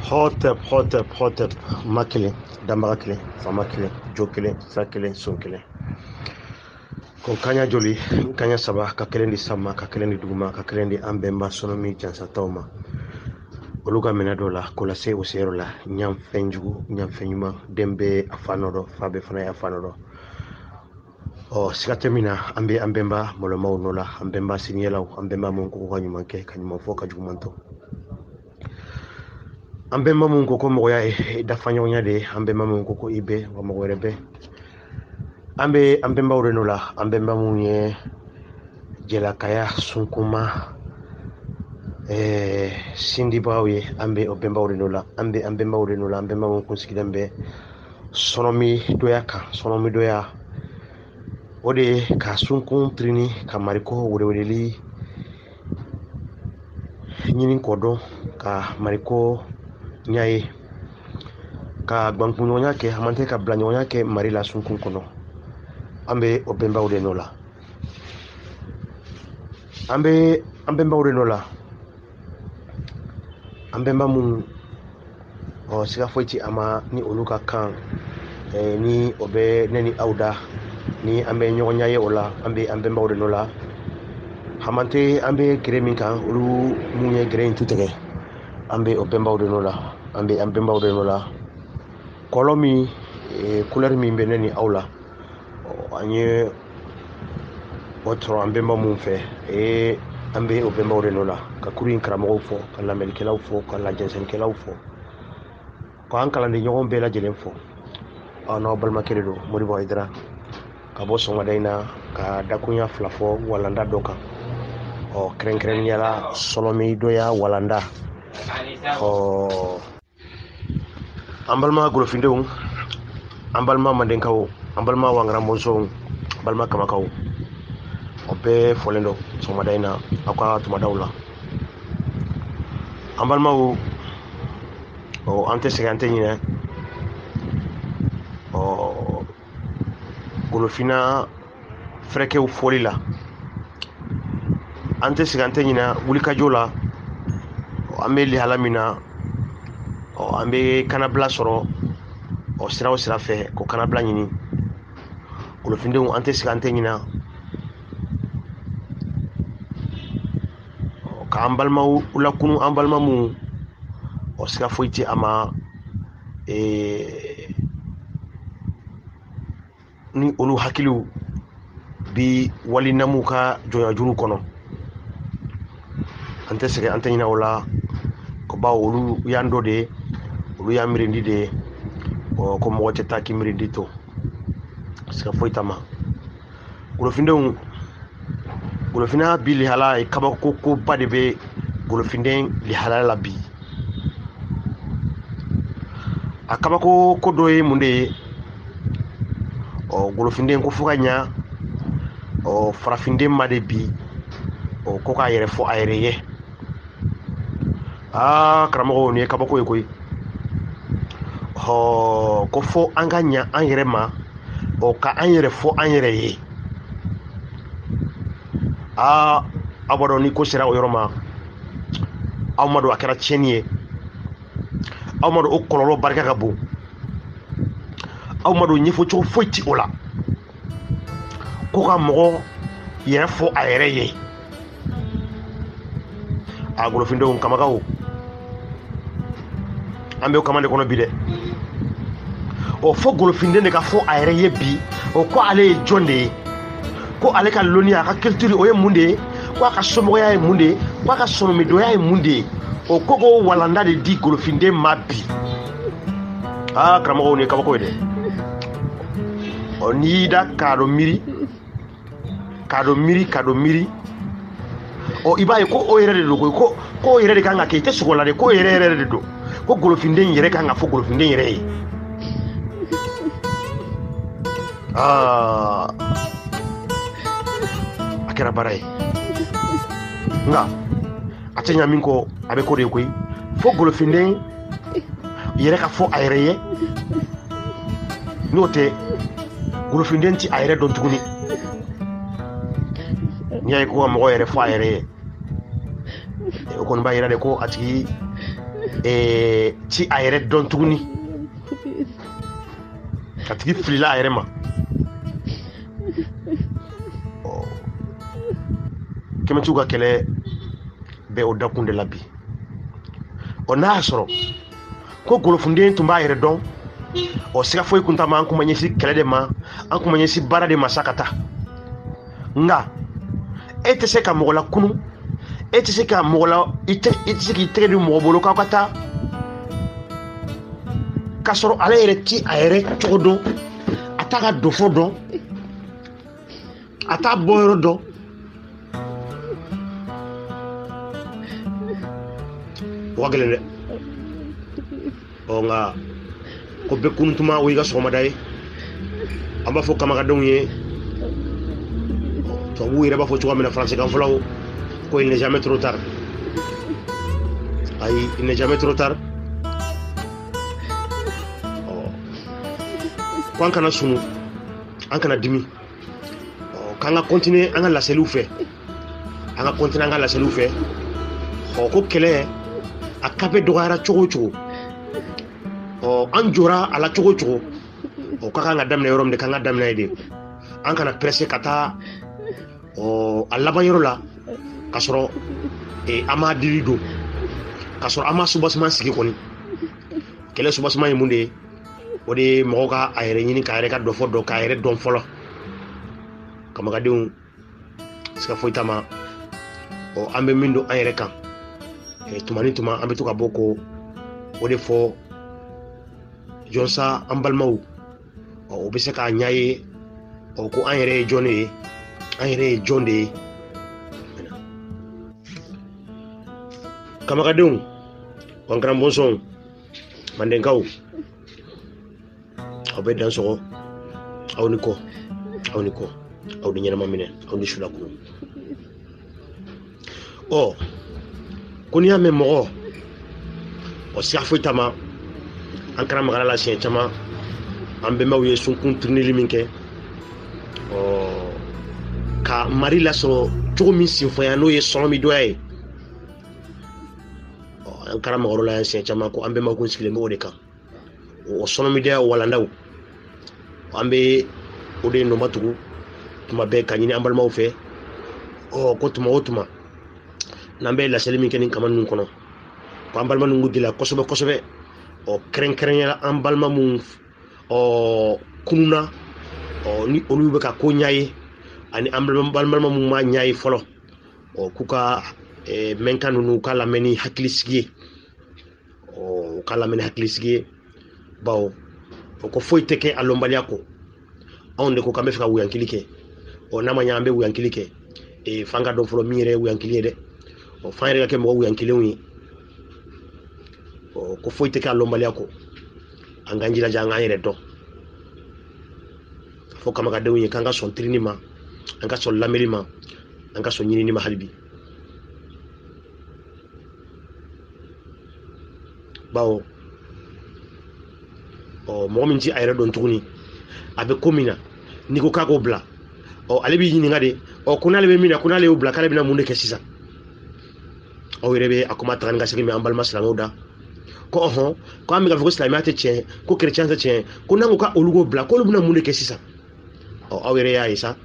Hotep, makele, damba kelen, fama kelen, jo kelen, sa kelen, son kelen. Ko kanya joli, kanya saba, ka kelen di sama, ka kelen di duguma, ka kelen di an bɛnba sonomi jansa taw ma. Olu ka minɛ dɔ la, ko lase o seyɔrɔ la, ɲanfɛn jugu, ɲanfɛn ɲuman, den bɛ a fa nɔ dɔ, fa bɛ fana y'a fa nɔ dɔ. Siga tɛ min na, an bɛ an bɛnba mɔlɔmaw nɔ la, an bɛnba siniyɛlaw, an bɛnba mun ko ka ɲuman kɛ, ka ɲuman fɔ, ka juguman tɔ. An bɛnba mun ko mɔgɔya ye dafaɲɔgɔnya de ye, an bɛnba mun ko i bɛ wa mɔgɔ wɛrɛ bɛ. An bɛ an bɛnbaw de nɔ la, an bɛnba mun ye jɛlakaya sunkuma sindibaaw ye, an bɛ o bɛnbaw de nɔ la, an bɛ an bɛnbaw de nɔ la, an bɛnba mun kun sigilen bɛ sɔnɔmi dɔya kan, sɔnɔmi dɔya. O de ye ka sunkun tirini, ka mariko weleweleli ɲini kɔ dɔn, ka mariko ɲa ye, ka gbankunɲɔgɔnya kɛ, a man tɛ ka bila ɲɔgɔnya kɛ mari la sunkun kɔnɔ. An bɛ o bɛnbaw de nɔ la, an bɛ an bɛnbaw de nɔ la, an bɛnba mun siga foyi ti a ma ni olu ka kan, ni o bɛ ne ni aw da, ni an bɛ ɲɔgɔn ɲa ye o la, an bɛ an bɛnbaw de nɔ la. A man tɛ an bɛ gere min kan, olu mun ye gere in tu tigɛ, an bɛ o bɛnbaw de nɔ la, an bɛ an bɛnbaw de nɔ la. Kɔlɔ min couleur min bɛ ne ni aw la, an ye o sɔrɔ an bɛnba mun fɛ, an bɛ o bɛnbaw de nɔ la, ka kuru in karamɔgɔw fɔ, ka lamɛnnikɛlaw fɔ, ka lajɛnsɛnnikɛlaw fɔ, k'an kalanden ɲɔgɔn bɛɛ lajɛlen fɔ. N'aw balimakɛ de don, Modibo Hayidara, ka bɔ sɔgɔmada in na, ka dakunya fila fɔ walanda dɔ kan. Kɛrɛnkɛrɛnnenya la sɔnɔmi dɔya walanda. An balima golofindenw, an balima mandenkaw, an balima wangara mɔnsɔnw, an balima kamakaw, o bɛɛ fɔlen dɔ sɔgɔmada in na aw ka tumadaw la. An balimaw, an tɛ sɛgɛn, an tɛ ɲinɛ. Golofina fɛrɛkɛw fɔli la, an tɛ sɛgɛn, an tɛ ɲinɛ wulikajɔ la. An bɛ lihala min na, an bɛ kanabila sɔrɔ sira o sira fɛ, ko kanabila ɲini. Golofindenw, an tɛ sɛgɛn, an tɛ ɲinɛ. K'an balimaw lakunu, an balima mun siga foyi tɛ a ma, ni olu hakiliw bi wali namu ka jɔnyajuru kɔnɔ. An tɛ sɛgɛn, an tɛ ɲinɛ o la, ko bawo olu y'an dɔ de ye, olu y'an mirindi de ye, ko mɔgɔ tɛ taa k'i mirindi to, siga foyi t'a ma. Golofindenw, golofina bi lihala ye kabako koba de bɛ golofinden lihala la bi. A kabako ko dɔ ye mun de ye? Golofinden ko fo ka ɲa, farafinden ma de bi, ko k'a yɛrɛ fɔ a yɛrɛ ye. Karamɔgɔw, nin ye kabako ye koyi. Ko fo an ka ɲa an yɛrɛ ma, ka an yɛrɛ fɔ an yɛrɛ ye. Aw b'a dɔn ni ko sera o yɔrɔ ma, aw ma dɔn a kɛra tiɲɛni ye, aw ma dɔn o kɔlɔlɔ barika ka bon, aw ma dɔn ɲɛfɔcogo foyi ti o la, ko ka mɔgɔ yɛrɛ fɔ a yɛrɛ ye. Golofindenw, kamakaw, an bɛ o kama de kɔnɔ bi dɛ. Fo golofinden de ka fɔ a yɛrɛ ye bi, ko ale ye jɔn de ye, ko ale ka lɔnniya, a ka culture o ye mun de ye, ko a ka somɔgɔya ye mun de ye, ko a ka sɔnɔmidɔya ye mun de ye. Ko k'o walanda de di golofinden ma bi. Karamɔgɔw, nin ye kabako ye dɛ. N'i y'i da k'a dɔ miiri, i b'a ye ko o yɛrɛ de don koyi, ko o yɛrɛ de kan ka kɛ, i tɛ sogo la dɛ, ko yɛrɛ de don, ko golofinden yɛrɛ kan ka fɔ golofinden yɛrɛ ye. A kɛra baara ye, nka a tɛ ɲa min kɔ, a bɛ ko de ye koyi. Fo golofinden yɛrɛ ka fɔ a yɛrɛ ye, n'o tɛ golofinden ti a yɛrɛ dɔn tuguni. N'i y'a ye ko ka mɔgɔ yɛrɛ fɔ a yɛrɛ ye, o kɔni b'a yira de ko a tigi ci a yɛrɛ dɔn tuguni ka tigi filila a yɛrɛ ma Kɛmɛtigiw ka kɛlɛ bɛ o dakun de la bi n'a y'a sɔrɔ ko golofunden tun b'a yɛrɛ dɔn siga foyi kun t'a ma an kun ma ɲɛsin kɛlɛ de ma an kun ma ɲɛsin baara de ma sa ka taa nka e tɛ se ka mɔgɔ la kunu e tɛ se ka mɔgɔ la i tɛ se k'i tɛgɛ di mɔgɔ bolo k'aw ka taa k'a sɔrɔ ale yɛrɛ ti a yɛrɛ cogo dɔn a t'a ka dofo dɔn a t'a bɔyɔrɔ dɔn o ka gɛlɛn dɛ nka ko bɛɛ kununtuma o y'i ka sɔgɔmada ye an b'a fɔ kamakadenw ye tubabuw yɛrɛ b'a fɔ cogoya min na faransikan fɔlaw ko il n'est jamais trop tard ayi il n'est jamais trop tard ko an kana sunu an kana dimi k'an ka continuer an ka laseliw fɛ an ka continuer an ka laseliw fɛ ko kɛlɛ a kape dɔgɔyara cogo o cogo an jɔra a la cogo o cogo ka kan ka daminɛ yɔrɔ min de k'an ka daminɛ ye de an kana presse ka taa a laban yɔrɔ la ka sɔrɔ an m'a dili don ka sɔrɔ an ma soubassement sigi kɔni kɛlɛ soubassement ye mun de ye o de ye mɔgɔw ka a yɛrɛ ɲini k'a yɛrɛ ka dɔfɔ dɔn k'a yɛrɛ dɔn fɔlɔ kamakadenw siga foyi t'a ma an bɛ min don an yɛrɛ kan tuma ni tuma an bɛ to ka bɔ ko o de fɔ jɔnsa an balimaw o bɛ se k'a ɲa ye ko an yɛrɛ ye jɔn de ye an yɛrɛ ye jɔn de ye kamakadenw wankaran bɔnsɔnw mandenkaw aw bɛ dan sɔgɔ aw ni kɔ aw ni kɔ aw ni ɲɛnama minɛ aw ni sulakuru ko n'i y'a mɛn mɔgɔ siga foyi t'a ma an kɛra magala la siɲɛ caman an bɛnbaw ye sunkun tirinili min kɛ ka mari lasɔrɔ cogo min sinfɔnya n'o ye sɔnɔmidoya ye an kɛra magaro la yan siɲɛ caman ko an bɛnbaw kun sigilen bɛ o de kan o sɔnɔmidoya walandaw an bɛ o de nɔma tugu tuma bɛɛ ka ɲini an balimaw fɛ ko tuma o tuma n'an bɛ laseli min kɛ nin kama ninnu kɔnɔ ko an balima ninnu gɛlɛya kosɛbɛ kosɛbɛ kɛrɛnkɛrɛnyala an balima minnu kununa ni olu bɛ ka ko ɲa ye ani an balima minnu ma ɲa ye fɔlɔ k'u ka mɛnkan ninnu k'a lamɛn ni hakilisigi ye u k'a lamɛn ni hakilisigi ye bawo ko foyi tɛ kɛ a lɔnbaliya kɔ anw de ko k'an bɛ fɛ ka wuyankili kɛ n'a ma ɲɛ an bɛ wuyankili kɛ f'an ka dɔn fɔlɔ min yɛrɛ ye wuyankili ye dɛ f'an yɛrɛ ka kɛ mɔgɔ wuyankilenw ye ko foyi tɛ kɛ a lɔnbaliya kɔ an k'an jilaja an k'an yɛrɛ dɔn fɔ kamakadenw ye k'an ka sɔn tirini ma an ka sɔn lamɛnni ma an ka sɔn ɲinini ma hali bi bawo mɔgɔ min ti a yɛrɛ dɔn tuguni a bɛ ko min na n'i ko k'a k'o bila ale b'i ɲininka de ko n'ale bɛ min na ko n'ale y'o bila k'ale bɛna mun de kɛ sisan aw yɛrɛ bɛ a kuma taga ni ka segin min an balima silamɛw da ko ko an bɛ ka fɔ ko silamɛya tɛ tiɲɛ ko chrétien tɛ tiɲɛ ko n'an ko ka olu k'o bila k'olu bɛna mun de kɛ sisan aw yɛrɛ y'a ye sa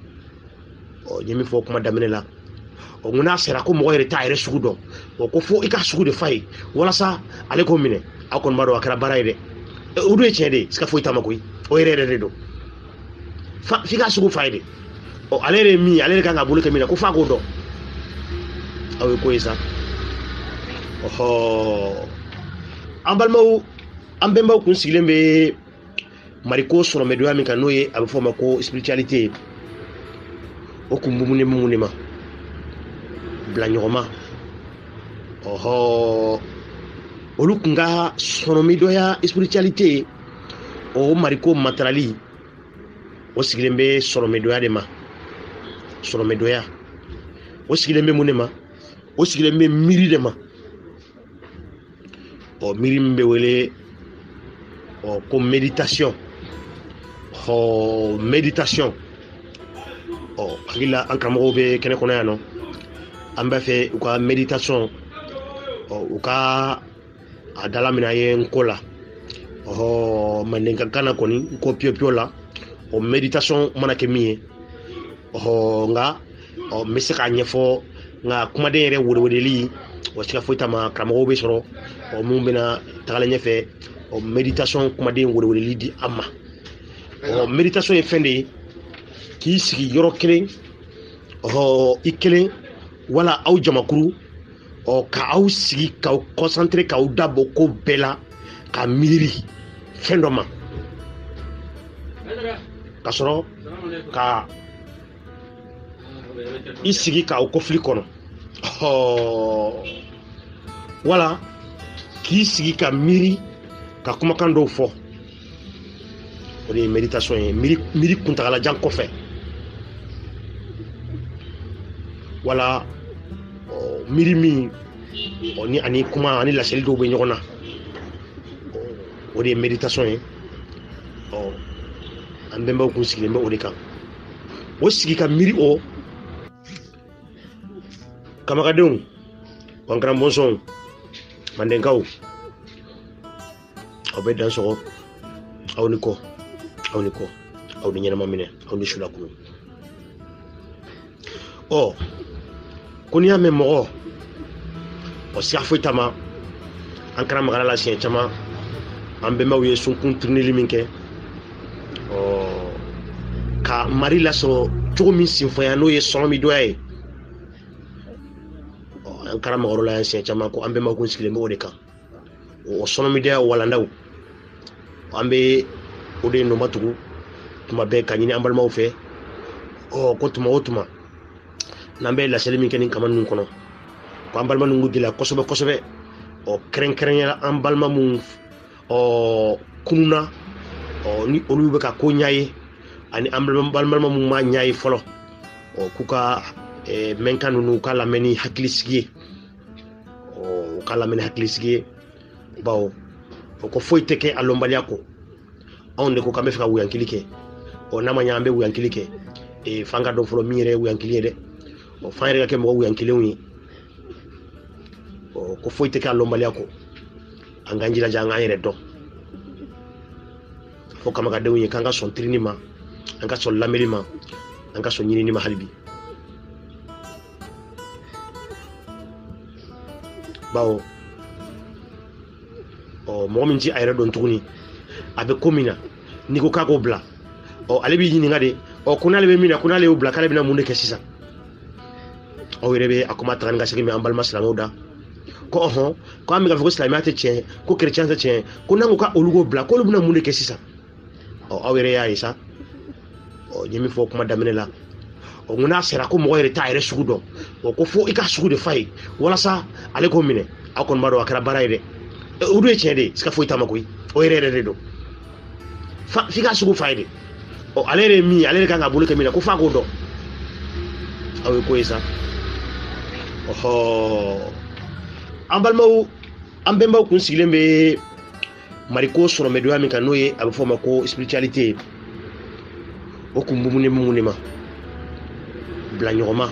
n ye min fɔ kuma daminɛ la n ko n'a sera ko mɔgɔ yɛrɛ t'a yɛrɛ sugu dɔn ko fo i ka sugu de fa ye walasa ale k'o minɛ aw kɔni b'a dɔn a kɛra baara ye dɛ o dun ye tiɲɛ de ye siga foyi t'a ma koyi o yɛrɛ yɛrɛ de don f'i ka sugu fa ye de ale yɛrɛ ye min ye ale yɛrɛ kan ka bolo kɛ min na ko f'a k'o dɔn aw ye ko ye sa an balimaw an bɛnbaw kun sigilen bɛ mariko sɔrɔmɛdonya min kan n'o ye a bɛ fɔ o ma ko spiritualité o kun mumunen ma bila ɲɔgɔn ma olu kun ka sɔrɔmɛdonya spiritualité o mariko matarali o sigilen bɛ sɔrɔmɛdonya de ma sɔrɔmɛdonya o sigilen bɛ mun de ma o sigilen bɛ miiri de ma miiri min bɛ wele ko méditation méditation hakilila an karamɔgɔw bɛ kɛnɛ kɔnɔ yan nɔ an b'a fɛ u ka méditation u ka a dala mina ye nko la mandenka kana koni nko pio la méditation mana ke min ye nga me se ka ɲɛfɔ nga kumaden yɛrɛ weleweleli o sika foyi tama karamɔgɔw be sɔrɔ mun bena tagala ɲɛfɛ méditation kumaden weleweleli di an ma méditation ye fɛn de ye k'i sigi yɔrɔ kelen i kelen wala aw jamakuru ka aw sigi k'aw concentré k'aw dabɔ ko bɛɛ la ka miiri fɛn dɔ ma ka sɔrɔ ka i sigi k'aw kɔfili kɔnɔ wala k'i sigi ka miiri ka kumakan dɔw fɔ o de ye méditation ye miiri kuntagalajan kɔfɛ wala miiri min ni ani kuma ani laseli dɔw bɛ ɲɔgɔn na o de ye méditation ye an bɛnbaw kun sigilen bɛ o de kan o sigi ka miiri o kamakadenw wa n karamɔgɔsɔnw mandenkaw aw bɛ dan sɔgɔ aw ni kɔ aw ni ɲɛnama minɛ aw ni sulakunu ko n'i y'a mɛn mɔgɔ siga foyi tama an karamɔgɔya la siɲɛ caman an bɛnbaw ye sunkun tirinili min kɛ ka mari lasɔrɔ cogo min sinfɔya n'o ye sɔnɔ min dɔya ye an karamɔgɔ la yan siɲɛ caman ko an bɛnbaw kun sigilen bɛ o de kan o sɔnɔ min dɔya walandaw an bɛ o de nɔma tugu tuma bɛɛ ka ɲini an balimaw fɛ ko tuma o tuma n'an bɛ laseli min kɛ nin kama ninnu kɔnɔ ko an balima ninnu gɛlɛya kosɛbɛ kosɛbɛ kɛrɛnkɛrɛnyala an balima mun kununa ni olu bɛ ka ko ɲa ye ani an balima mun ma ɲa ye fɔlɔ k'u ka mɛnkan ninnu k'a lamɛn ni hakilisigi ye u k'a lamɛn ni hakilisigi ye bawo ko foyi tɛ kɛ a lɔnbaliya kɔ anw de ko k'an bɛ fɛ ka wuyankili kɛ n'a ma ɲɛ an bɛ wuyankili kɛ f'an ka dɔn fɔlɔ min yɛrɛ ye wuyankili ye dɛ f'an yɛrɛ ka kɛ mɔgɔ wuyankilenw ye ko foyi tɛ kɛ a lɔnbaliya kɔ an k'an jilaja an k'an yɛrɛ dɔn fo kamakadenw ye k'an ka sɔn tirini ma an ka sɔn lamɛnni ma an ka sɔn ɲinini ma hali bi bawo mɔgɔ min ti a yɛrɛ dɔn tuguni a bɛ ko min na n'i ko k'a k'o bila ale b'i ɲininka de ko n'ale bɛ min na ko n'ale y'o bila k'ale bɛna mun de kɛ sisan aw yɛrɛ bɛ a kuma taga ni ka segin min an balima silamɛw da ko ko an bɛ k'a fɔ ko silamɛya tɛ tiɲɛ ko kerecɛn tɛ tiɲɛ ko n'an ko ka olu k'o bila k'olu bɛna mun de kɛ sisan aw yɛrɛ y'a ye sa n ye min fɔ kuma daminɛ la n ko n'a sera ko mɔgɔ yɛrɛ t'a yɛrɛ sugu dɔn ko fo i ka sugu de fa ye walasa ale k'o minɛ aw kɔni b'a dɔn a kɛra baara ye dɛ o dun ye tiɲɛ de ye sika foyi t'a ma koyi o yɛrɛ de don f'i ka sugu fa ye de ale yɛrɛ ye min ye ale yɛrɛ kan ka bolo kɛ min na ko f'a k'o dɔn aw ye ko ye sa an bɛnbaw kun sigilen bɛ mariko sɔrɔmɛdonya min kan n'o ye a bɛ fɔ o ma ko spiritualité o kun bumunen mun de ma bila ɲɔgɔn ma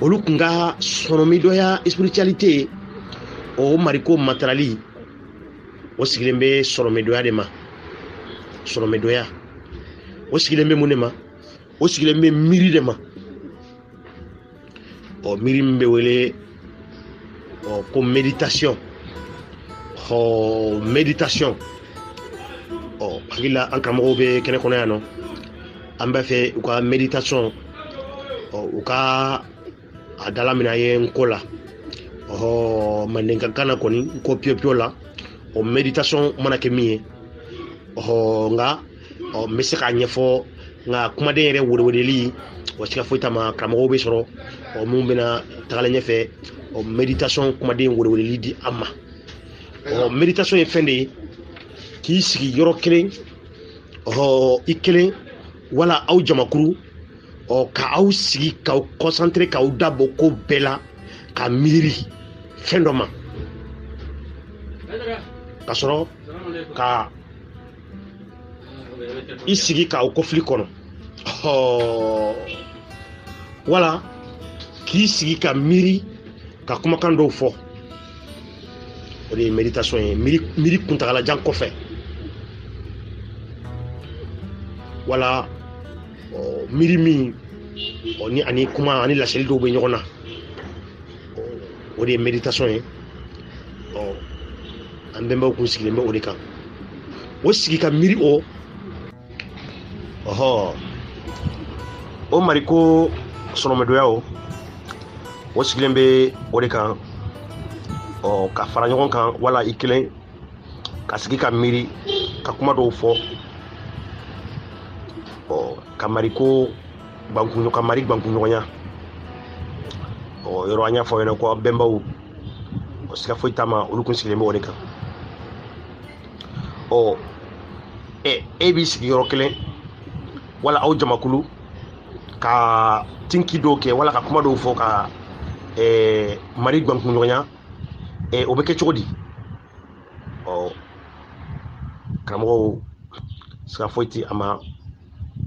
olu kun ka sɔrɔmɛdonya spiritualité o mariko matarali o sigilen bɛ sɔrɔmɛdonya de ma sɔrɔmɛdonya o sigilen bɛ mun de ma o sigilen bɛ miiri de ma miiri min bɛ wele ko méditation méditation hakili la an karamɔgɔw bɛ kɛnɛ kɔnɔ yan nɔ an b'a fɛ u ka méditation u ka a dala mina ye nko la mandenka kana kɔni nko pio la méditation mana kɛ min ye nga n bɛ se k'a ɲɛfɔ nka kumaden yɛrɛ weleweleli o sika foyi t'a ma karamɔgɔw bɛ sɔrɔ mun bɛna tagala ɲɛfɛ méditation kumaden weleweleli di an ma méditation ye fɛn de ye k'i sigi yɔrɔ kelen i kelen wala aw jamakuru ka aw sigi k'aw concentré k'aw dabɔ ko bɛɛ la ka miiri fɛn dɔ ma ka sɔrɔ ka i sigi k'aw kɔfili kɔnɔ wala k'i sigi ka miiri ka kumakan dɔw fɔ o de ye méditation ye miiri kuntagalajan kɔfɛ wala miiri min ni ani kuma ani laseli dɔw bɛ ɲɔgɔn na o de ye méditation ye an bɛnbaw kun sigilen bɛ o de kan o sigi ka miiri o mariko sɔnɔmɛdoya o sigilen bɛ o de kan ka fara ɲɔgɔn kan wala i kelen ka sigi ka miiri ka kuma dɔw fɔ ka mari bankunɲɔgɔnya yɔrɔ an y'a fɔ ɲɛna ko bɛnbaw siga foyi t'a ma olu kun sigilen bɛ o de kan e b'i sigi yɔrɔ kelen wala aw jamakulu ka tinki dɔw kɛ wala ka kuma dɔw fɔ ka mari bankunɲɔgɔnya o bɛ kɛ cogo di karamɔgɔw siga foyi tɛ a ma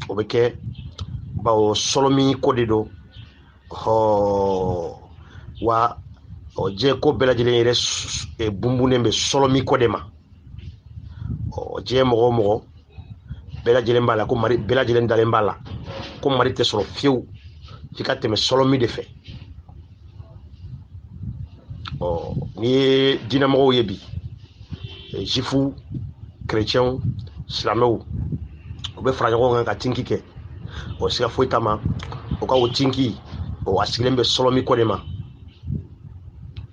o bɛ kɛ bawo sɔlɔmi ko de don wa diɲɛ ko bɛɛ lajɛlen yɛrɛ bunbunnen bɛ sɔlɔmi ko de ma diɲɛ mɔgɔ o mɔgɔ bɛɛ lajɛlen b'a la ko mari bɛɛ lajɛlen dalen b'a la ko mari tɛ sɔrɔ fiyewu f'i ka tɛmɛ sɔlɔmi de fɛ n'i ye diinɛmɔgɔw ye bi jifu kerecɛnw silamɛw u bɛ fara ɲɔgɔn kan ka tinki kɛ siga foyi t'a ma o ka o tinki a sigilen bɛ sɔlɔmi ko de ma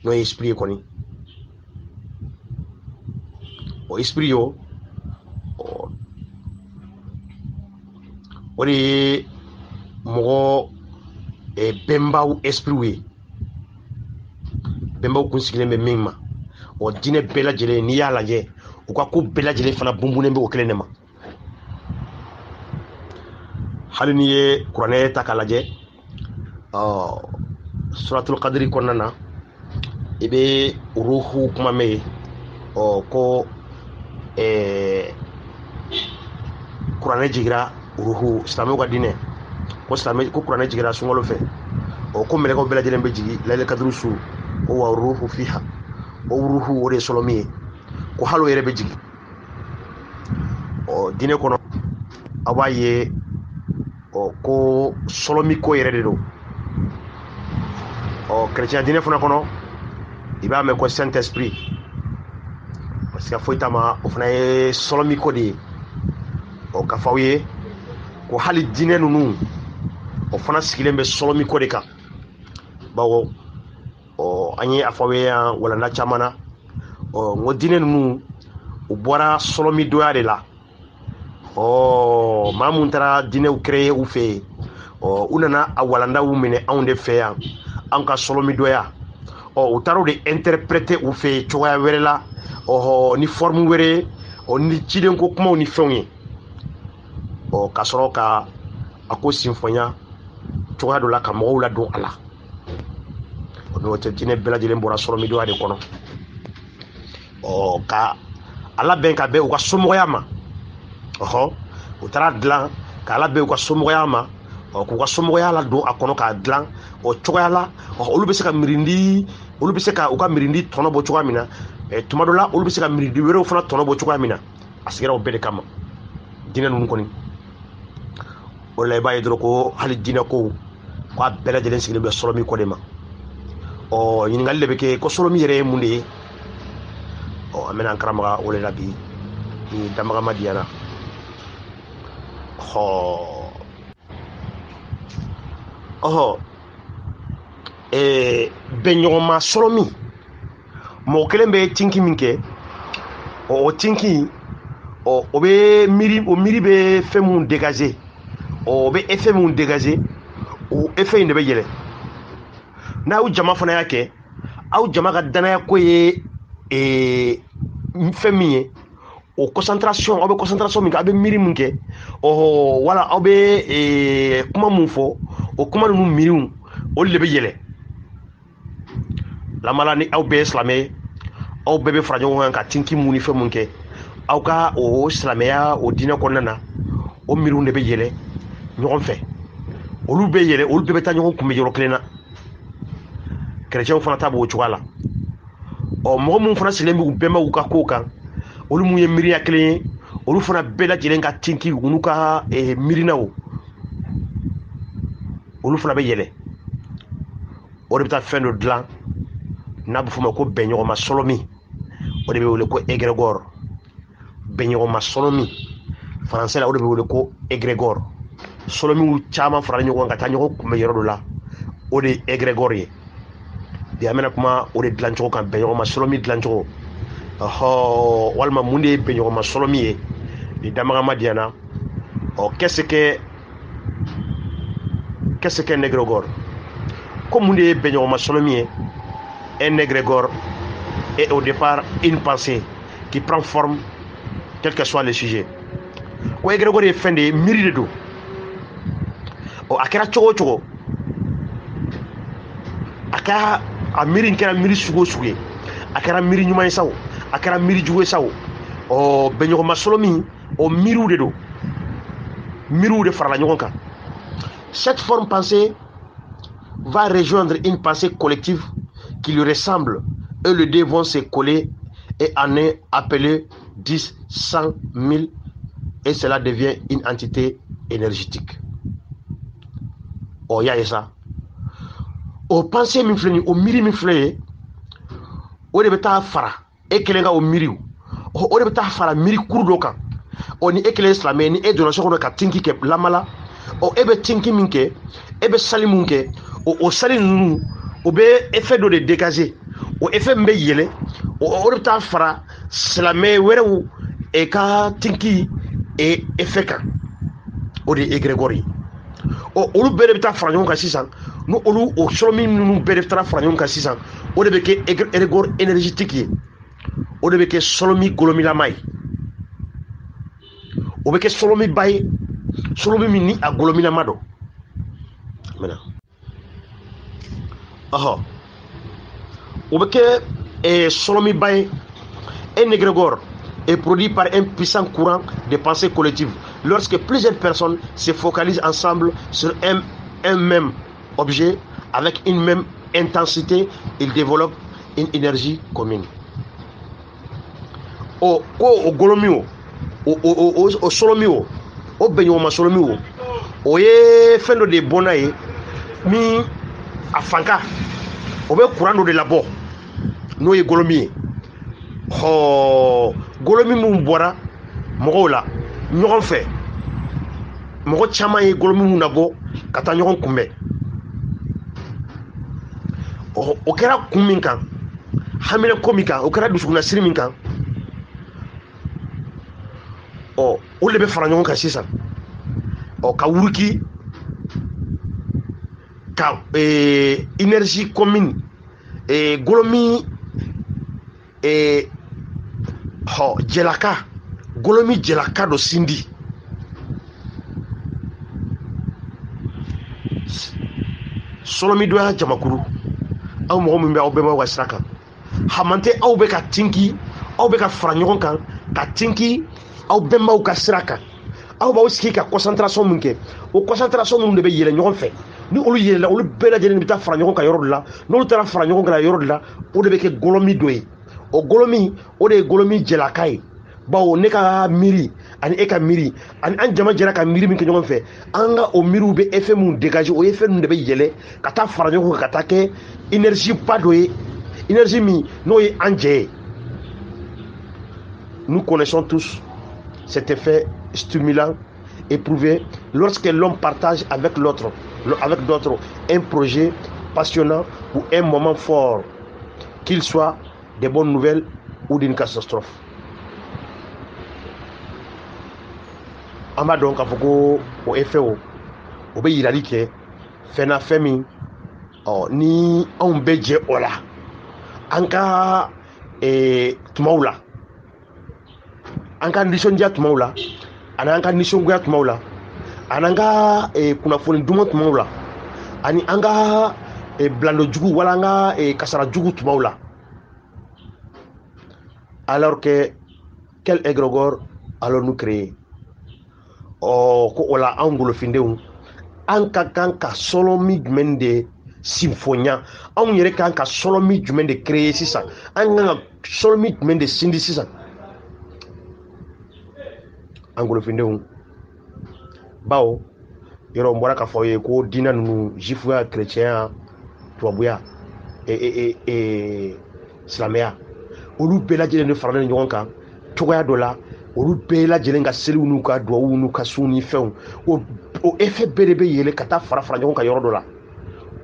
n'o ye esprit ye kɔni esprit o de ye mɔgɔ bɛnbaw esprit ye bɛnbaw kun sigilen bɛ min ma diinɛ bɛɛ lajɛlen n'i y'a lajɛ u ka ko bɛɛ lajɛlen fana bunbunnen bɛ o kelen de ma hali n'i ye kuranɛ ta k'a lajɛ suratul kadiri kɔnɔna na i bɛ ruhu kuma mɛn yen ko kuranɛ jigira ruhu silamɛw ka diinɛ ko kuranɛ jigira sunkalo fɛ ko mɛlɛkɛw bɛɛ lajɛlen bɛ jigin laylatul kadiri su ko wa ruhu fiha o ruhu o de ye sɔlɔmi ye ko hali o yɛrɛ bɛ jigin diinɛ kɔnɔ a b'a ye ko sɔlɔmi ko yɛrɛ de don chrétien diinɛ fana kɔnɔ i b'a mɛn ko saint esprit parce que foyi t'a ma o fana ye sɔlɔmi ko de ye ka fɔ aw ye ko hali diinɛ ninnu o fana sigilen bɛ sɔlɔmi ko de kan bawo an ye a fɔ aw ye yan walanda caman na n ko diinɛ ninnu u bɔra sɔlɔmi dɔya de la maa mun taara diinɛw créer u fɛ yen u nana a walandaw minɛ anw de fɛ yan an ka sɔlɔmi dɔya u taara o de interpréter u fɛ yen cogoya wɛrɛ la ni forme wɛrɛ ni ciden ko kumaw ni fɛnw ye ka sɔrɔ ka a ko sinfɔnya cogoya dɔ la ka mɔgɔw ladon a la n'o tɛ diinɛ bɛɛ lajɛlen bɔra sɔlɔmi dɔya de kɔnɔ ka a labɛn ka bɛn u ka somɔgɔya ma u taara dilan k'a labɛn u ka somɔgɔya ma k'u ka somɔgɔya ladon a kɔnɔ k'a dilan o cogoya la olu bɛ se ka mirindi olu bɛ se ka u ka mirindi tɔnɔ bɔ cogoya min na tuma dɔ la olu bɛ se ka mirindi wɛrɛw fana tɔnɔ bɔ cogoya min na a sigira o bɛɛ de kama diinɛ ninnu kɔni o la i b'a ye dɔrɔn ko hali diinɛ kow k'a bɛɛ lajɛlen sigilen bɛ sɔlɔmi ko de ma ɲininkali de bɛ kɛ ko sɔlɔmi yɛrɛ ye mun de ye an bɛna an karamɔgɔ o de la bi ni damaga ma diyara bɛnɲɔgɔnma sɔlɔmi mɔgɔ kelen bɛ tinki min kɛ o tinki o bɛ miiri o miiri bɛ fɛn mun dégager o bɛ effet mun dégager o effet in de bɛ yɛlɛ n'aw jama fana y'a kɛ aw jama ka danaya ko ye fɛn min ye o concentration aw bɛ concentration min kɛ aw bɛ miiri min kɛ wala aw bɛ kuma mun fɔ o kuma ninnu miiriw olu de bɛ yɛlɛ lamala ni aw bɛɛ ye silamɛ ye aw bɛɛ bɛ fara ɲɔgɔn kan ka tinki mun ni fɛn mun kɛ aw ka o silamɛya o diinɛ kɔnɔna na o miiriw de bɛ yɛlɛ ɲɔgɔn fɛ olu bɛ yɛlɛ olu bɛɛ bɛ taa ɲɔgɔn kunbɛn yɔrɔ kelen na chrétien fana ta bo cogoya la mɔgɔ mun fana sigilen b'u bɛnbaw ka kow kan olu mun ye miiriya kelen ye olu fana bɛɛ lajɛlen ka tinki u n'u ka miirinaw olu fana bɛ yɛlɛ o de bɛ taa fɛn dɔ dilan n'a bɛ f'o ma ko bɛnɲɔgɔnma sɔlɔmi o de bɛ wele ko égrégore bɛnɲɔgɔnma sɔlɔmi faransɛ la o de bɛ wele ko égrégore sɔlɔmiw caman farala ɲɔgɔn kan ka taa ɲɔgɔn kunbɛn yɔrɔ dɔ la o de ye égrégore ye bi an bɛna kuma o de dilancogo kan bɛnɲɔgɔnma sɔlɔmi dilancogo walima mun de ye bɛnɲɔgɔnma sɔlɔmi ye ni damaga ma diyanna qu'est-ce qu'un égrégore ko mun de ye bɛnɲɔgɔnma sɔlɔmi ye un égrégore est au départ une pensée qui prend forme quel que soit le sujet ko égrégore ye fɛn de ye miiri de don a kɛra cogo o cogo a miiri kɛra miiri sugu o sugu ye a kɛra miiri ɲuman ye sa o a kɛra miiri jugu ye sa o bɛnɲɔgɔnma sɔlɔmi o miiriw de don miiriw de farala ɲɔgɔn kan cette forme pensée va rejoindre une pensée collective qui lui ressemble et les deux vont se coller et en est appelé 10, 100, 1000 et cela devient une entité énergétique. Oh, il y a ça. Au pensée min filɛ o miiri min filɛ ye o de bɛ taa fara e kelen ka o miiriw o de bɛ taa fara miiri kuru dɔ kan ni e kelen ye silamɛ ye ni e donna so kɔnɔ ka tinki kɛ lamala e bɛ tinki min kɛ e bɛ sali mun kɛ o sali ninnu o bɛ effet dɔ de dégager o effet min bɛ yɛlɛ o de bɛ taa fara silamɛ wɛrɛw ka tinki effet kan o de ye égrégore ye olu bɛɛ de bɛ taa fara ɲɔgɔn kan sisan ni olu o sɔlɔmi ninnu bɛɛ de taara fara ɲɔgɔn kan sisan o de bɛ kɛ égrégore énergétique ye o de bɛ kɛ sɔlɔmi golomilama ye o bɛ kɛ sɔlɔmiba ye sɔlɔmi min ni a golomilama don o bɛ kɛ sɔlɔmiba ye un égrégore est produit par un puissant courant de pensée collective lorsque plusieurs personnes se focalisent ensemble sur un même objet avec une même intensité, ils développent une énergie commune. O golomio, o solomio, o bɛnɲɔgɔnma solomio, o ye fɛn dɔ de bɔnna ye min a fanka o bɛ courant dɔ de labɔ n'o ye golomi ye golomi mun bɔra mɔgɔw la ɲɔgɔn fɛ mɔgɔ caman ye golomi mun labɔ ka taa ɲɔgɔn kunbɛn o kɛra kun min kan hamina ko min kan o kɛra dusukunna siri min kan o de bɛ fara ɲɔgɔn kan sisan ka wuruki ka énergie commune golomi jɛlaka golomi jɛlaka dɔ sindi sɔlɔmi dɔya jamakuru aw mɔgɔ min bɛ aw bɛnbaw ka sira kan haman tɛ aw bɛ ka tinki aw bɛ ka fara ɲɔgɔn kan ka tinki aw bɛnbaw ka sira kan aw b'aw sigi ka concentration min kɛ o concentration minnu de bɛ yɛlɛ ɲɔgɔn fɛ ni olu yɛlɛla olu bɛɛ lajɛlen bɛ taa fara ɲɔgɔn kan yɔrɔ dɔ la n'olu taara fara ɲɔgɔn kan yɔrɔ dɔ la o de bɛ kɛ golomi dɔ ye o golomi o de ye golomi jɛlaka ye bawo ne ka miiri ani e ka miiri ani an jama jɛra ka miiri min kɛ ɲɔgɔn fɛ an ka o miiriw bɛ effet mun dégager o effet ninnu de bɛ yɛlɛ ka taa fara ɲɔgɔn kan ka taa kɛ énergie ba dɔ ye énergie min n'o ye an jɛ ye nous connaissons tous cet effet stimulant éprouvé lorsque l'homme partage avec d'autres un projet passionnant ou un moment fort, qu'il soit des bonnes nouvelles ou d'une catastrophe. Ama donc k'a fɔ ko o effet o bɛ yirali kɛ fɛn na fɛn min ni anw bɛ jɛ o la an ka tumaw la an ka nisɔndiya tumaw la ani an ka nisɔngoya tumaw la ani an ka kunnafoni duman tumaw la ani an ka bilando jugu wala an ka kasara jugu tumaw la alors que quel égrégore allons-nous créer ko o la an golofindenw an ka kan ka sɔlɔmi jumɛn de sinfonia anw yɛrɛ kan ka sɔlɔ min jumɛn de créer sisan an kan ka sɔlɔ min jumɛn de sindi sisan angolofindenw bawo yɔrɔ n bɔra k'a fɔ ye ko diinɛ ninnu jifuya chrétienya tubabuya silamɛya olu bɛɛ lajɛlen de faralen ɲɔgɔn kan cogoya dɔ la olu bɛɛ lajɛlen ka seliw n'u ka duwawu n'u ka sun ni fɛnw o effet bɛɛ de bɛ yɛlɛ ka taa fara ɲɔgɔn kan yɔrɔ dɔ la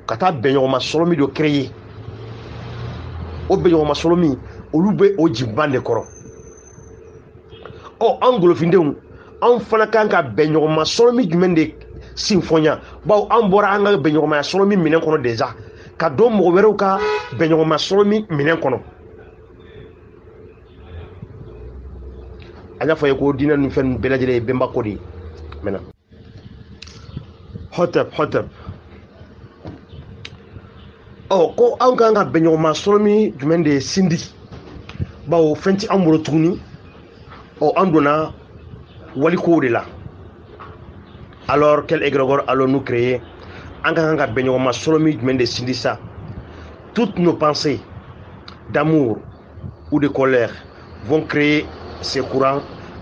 ka taa bɛnɲɔgɔnma sɔrɔ min dɔ créer o bɛnɲɔgɔnma sɔrɔ min olu bɛ o jiban de kɔrɔ an golofindenw anw fana kan ka bɛnɲɔgɔnma sɔrɔ min jumɛn de sinfɔnya bawo an bɔra an ka bɛnɲɔgɔnmaya sɔrɔ min minɛn kɔnɔ déjà ka don mɔgɔ wɛrɛw ka bɛnɲɔgɔnma sɔrɔ min minɛn kɔnɔ an y'a fɔ ye ko diinɛ ni fɛn bɛɛ lajɛlen ye bɛnba ko de ye maintenant hotep ko an kan ka bɛnɲɔgɔnma sɔrɔ min jumɛn de sindi bawo fɛn ti an bolo tuguni an donna walikow de la alors quel égrégore allons-nous créer an kan ka bɛnɲɔgɔnma sɔrɔ min jumɛn de sindi sa toutes nos pensées d'amour ou de colère vont créer ces courants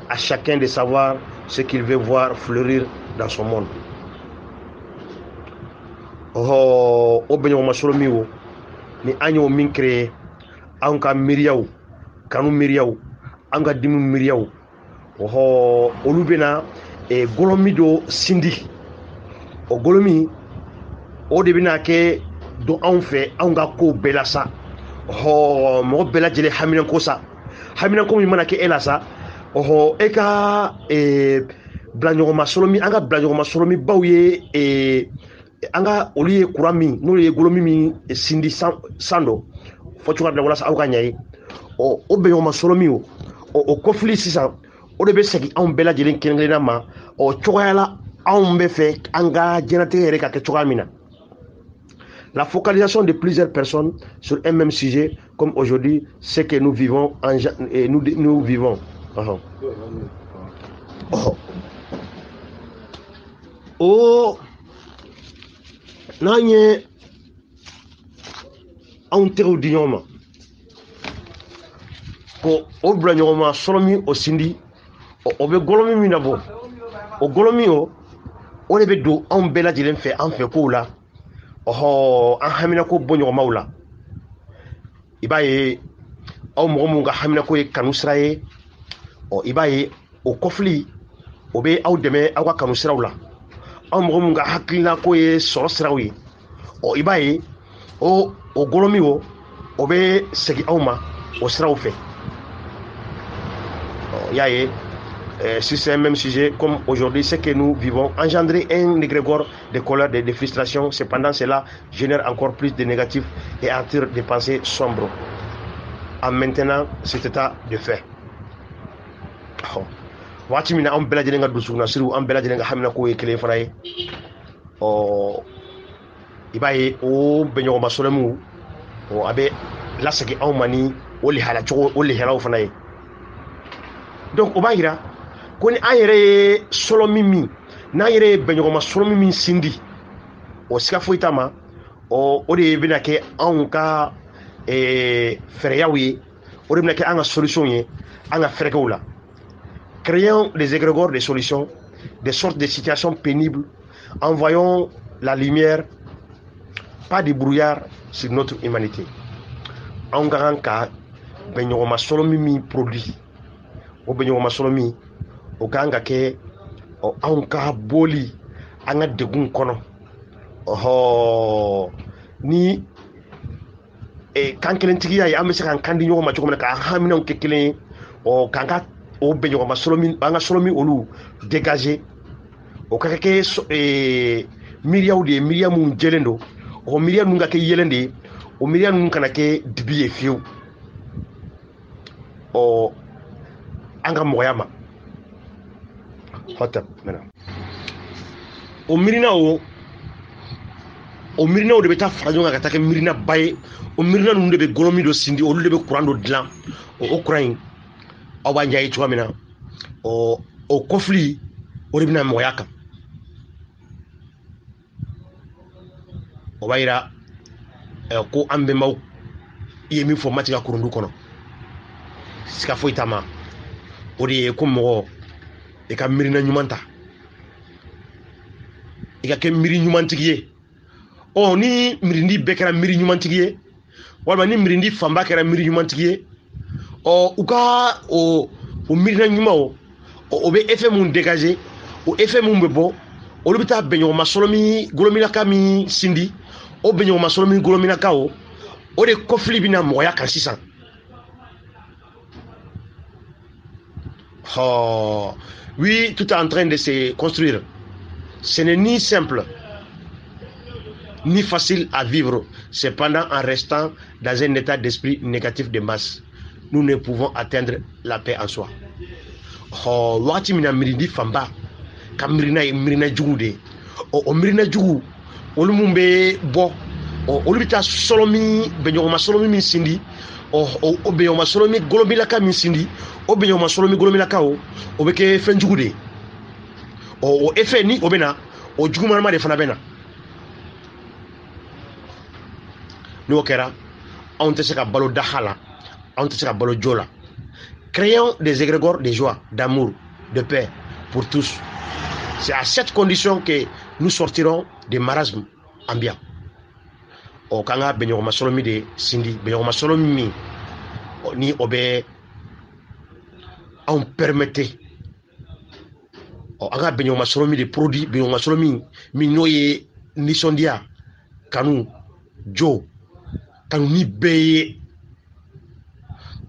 à chacun de savoir ce qu'il veut voir fleurir dans son monde. O bɛnɲɔgɔnma sɔrɔ min wo ni an y'o min créer an ka miiriyaw kanu miiriyaw an ka dimi miiriyaw olu bɛna golomi dɔ sindi o golomi o de bɛna kɛ don anw fɛ anw ka kow bɛɛ la sa mɔgɔ bɛɛ lajɛlen haminanko sa haminanko min mana kɛ e la sa e ka bilaɲɔgɔnma sɔrɔ min an ka bilaɲɔgɔnma sɔrɔ min baw ye an ka olu ye courant min n'olu ye golomi min sindi san dɔ fɔ cogoya dɔ la walasa aw ka ɲɛ ye o bɛnɲɔgɔnma sɔrɔ min o kɔfili sisan o de bɛ segin anw bɛɛ lajɛlen kelen-kelenna ma cogoya la anw bɛ fɛ an ka diɲɛlatigɛ yɛrɛ ka kɛ cogoya min na. La focalisation de plusieurs personnes sur un même sujet, comme aujourd'hui, c'est que nous vivons. Nous vivons. N'an ye anw tɛgɛw di ɲɔgɔn ma ko o bila ɲɔgɔn ma sɔrɔ min o sindi o bɛ gɔlɔmi min na bɔ o gɔlɔmi o de bɛ don anw bɛɛ lajɛlen fɛ an fɛ kow la an haminako bɔ ɲɔgɔnmaw la i b'a ye aw mɔgɔ minnu ka haminako ye kanu sira ye i b'a ye o kɔfili o bɛ aw dɛmɛ aw ka kanu siraw la aw mɔgɔ minnu ka hakilinako ye sɔrɔ siraw ye i b'a ye o gɔlɔmi o bɛ segin aw ma o siraw fɛ i y'a ye si c'est un même sujet comme aujourd'hui, c'est que nous vivons, engendrer un égrégore de colère, de frustration, cependant cela génère encore plus de négatifs et attire des pensées sombres en maintenant cet état de fait. Waati min na an bɛɛ lajɛlen ka dusukun siriw an bɛɛ lajɛlen ka hamina ko ye kelen fana ye i b'a ye o bɛnɲɔgɔnma sɔrɔmiw a bɛ lasegin anw ma ni o lihalacogo o lihalaw fana ye donc o b'a yira ko ni an yɛrɛ ye sɔlɔ min n'an yɛrɛ ye bɛnɲɔgɔnma sɔlɔ min sindi o siga foyi t'a ma o de bɛna kɛ anw ka fɛɛrɛyaw ye o de bɛna kɛ an ka solution ye an ka fɛɛrɛkɛw la. Créons des égrégores de solutions, des sortes de situations pénibles, envoyons la lumière, pas de brouillard sur notre humanité. En garant ka bɛnɲɔgɔnma sɔrɔ min produit o bɛnɲɔgɔnma sɔrɔ min o kan ka kɛ anw ka boli an ka degun kɔnɔ ni kan kelentigiya ye an bɛ se k'an kan di ɲɔgɔn ma cogo min na k'an haminaw kɛ kelen ye k'an ka o bɛnɲɔgɔnma sɔrɔ min an ka sɔrɔ min olu dégager o ka kɛ miiriyaw de ye miiriya minnu jɛlen don o miiriya ninnu ka kɛ yɛlɛn de ye o miiriya ninnu kana kɛ dibi ye fiyewu an ka mɔgɔya ma hɔtɛp maintenant o miirinaw de bɛ taa fara ɲɔgɔn kan ka taa kɛ miirina ba ye o miirina ninnu de bɛ gɔlɔmi dɔ sindi olu de bɛ kuran dɔ dilan o kuran in aw b'a ɲɛ ye cogoya min na o kɔfili o de bɛna mɔgɔya kan o b'a yira ko an bɛnbaw ye min fɔ Mati ka kurundu kɔnɔ siga foyi t'a ma o de ye ko mɔgɔ i ka miirina ɲuman ta i ka kɛ miiri ɲumantigi ye ni miirindi bɛɛ kɛra miiri ɲumantigi ye walima ni miirindi fanba kɛra miiri ɲumantigi ye u ka o miirina ɲuman o bɛ effet mun dégager o effet mun bɛ bɔ olu bɛ taa bɛnɲɔgɔnma sɔrɔ min golomilaka min sindi o bɛnɲɔgɔnma sɔrɔ min golomilaka o de kɔfili bɛ na mɔgɔya kan sisan oui, tout est en train de se construire. Ce n'est ni simple, ni facile à vivre, cependant en restant dans un état d'esprit négatif de masse. Nous ne pouvons atteindre la paix en soi. Wakati mina mirindi famba, ka mirina jugu de. O mirina jugu, olu mun be bɔ, olu bɛ taa solomi, bɛɲɔgɔnma solomi min sindi, o bɛɲɔgɔnma solomi golomilaka min sindi, o bɛɲɔgɔnma solomi golomilaka o bɛ kɛ fɛn jugu de. O effet ni o bɛ na, o jugumanama de fana bɛ na. N'o kɛra, anw tɛ se ka balo daha la, anw tɛ se ka balo jo la. Créons des égrégores de joie, d'amour, de paix pour tous. C'est à cette condition que nous sortirons des marasmes ambiants. Kanga bɛɲɔgɔnma solomi de sindi, bɛɲɔgɔnma solomi min ni o bɛ anw permettre an ka bɛɲɔgɔnma solomi de produit bɛɲɔgɔnma solomi min n'o ye nisɔndiya, kanu, jo, kanu ni bɛɛ ye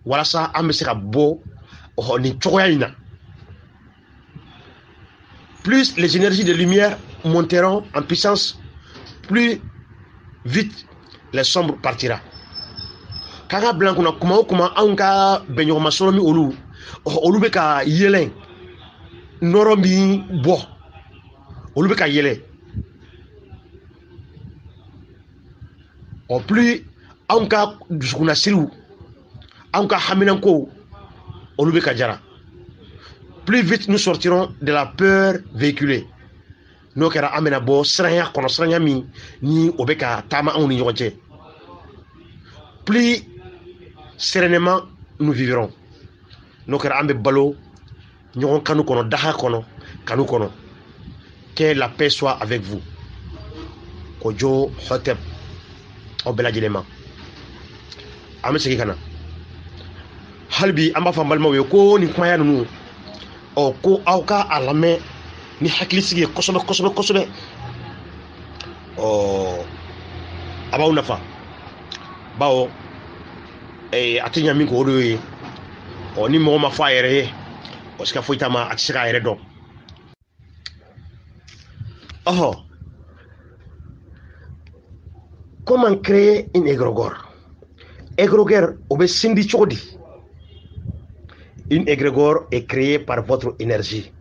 walasa an bɛ se ka bɔ nin cogoya in na. Plus les énergies de lumière monteront en puissance, plus vite les sombres partira. Kanga blanc kuna kuma o kuma an ka bɛɲɔgɔnma solomi olu bɛ ka yɛlɛ nɔrɔ min bɔ olu bɛ ka yɛlɛ plus anw ka dusukunnasiriw anw ka haminankow olu bɛ ka jara. Plus vite nous sortirons de la peur véhiculée. N'o kɛra an bɛna bɔ siranya kɔnɔ, siranya min ni o bɛ ka taama anw ni ɲɔgɔn cɛ. Plus sereinement nous vivrons. N'o kɛra an bɛ balo ɲɔgɔn kanu kɔnɔ, daha kɔnɔ, kanu kɔnɔ. Que la paix soit avec vous. Ko jo hotep aw bɛɛ lajɛlen ma. An bɛ segin ka na. Hali bi an b'a fɔ an balimaw ye ko nin kumaya ninnu ko aw ka a lamɛn ni hakilisigi ye kosɛbɛ kosɛbɛ kosɛbɛ. A b'aw nafa bawo a tɛ ɲɛ min kɔ o de y'o ye. Ni mɔgɔ ma fɔ a yɛrɛ ye o siga foyi t'a ma, a tɛ se k'a yɛrɛ dɔn. Comment créer une égrégore? Égrégore o bɛ sindi cogo di? Une égrégore est créée par votre énergie.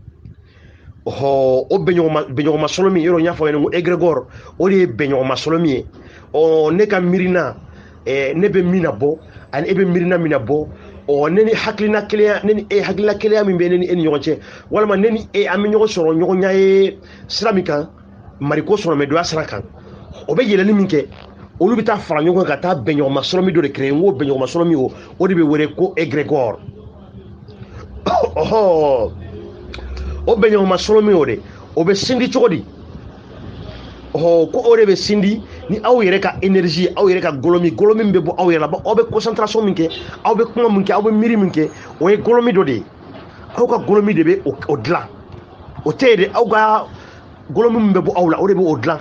O bɛɲɔgɔnma solo min yɔrɔ n y'a fɔ yen ko égrégore o de ye bɛɲɔgɔnma solo min ye. Ne ka miirina ne bɛ min na bɔ ani e bɛ miirina min na bɔ. Ne ni hakilina kelenya, ne ni e hakilina kelenya min bɛ ne ni e ni ɲɔgɔn cɛ, walima ne ni e an bɛ ɲɔgɔn sɔrɔ ɲɔgɔn ɲa ye sira min kan, mariko sɔrɔ mɛdoya sira kan. O bɛ yɛlɛli min kɛ olu bɛ taa fara ɲɔgɔn kan ka taa bɛɲɔgɔnma solo min dɔ de créer. N ko bɛɲɔgɔnma solo min o de bɛ wele ko égrégore. O bɛɲɔgɔnma solo min o bɛ sindi cogo di? Ko o de bɛ sindi ni aw yɛrɛ ka énergie, aw yɛrɛ ka golomi min bɛ bɔ aw yɛrɛ la. Aw bɛ concentration min kɛ, aw bɛ kuma min kɛ, aw bɛ miiri min kɛ, o ye golomi dɔ de ye. Aw ka golomi de bɛ o dilan. O tɛ yen de, aw ka golomi min bɛ bɔ aw la o de bɛ o dilan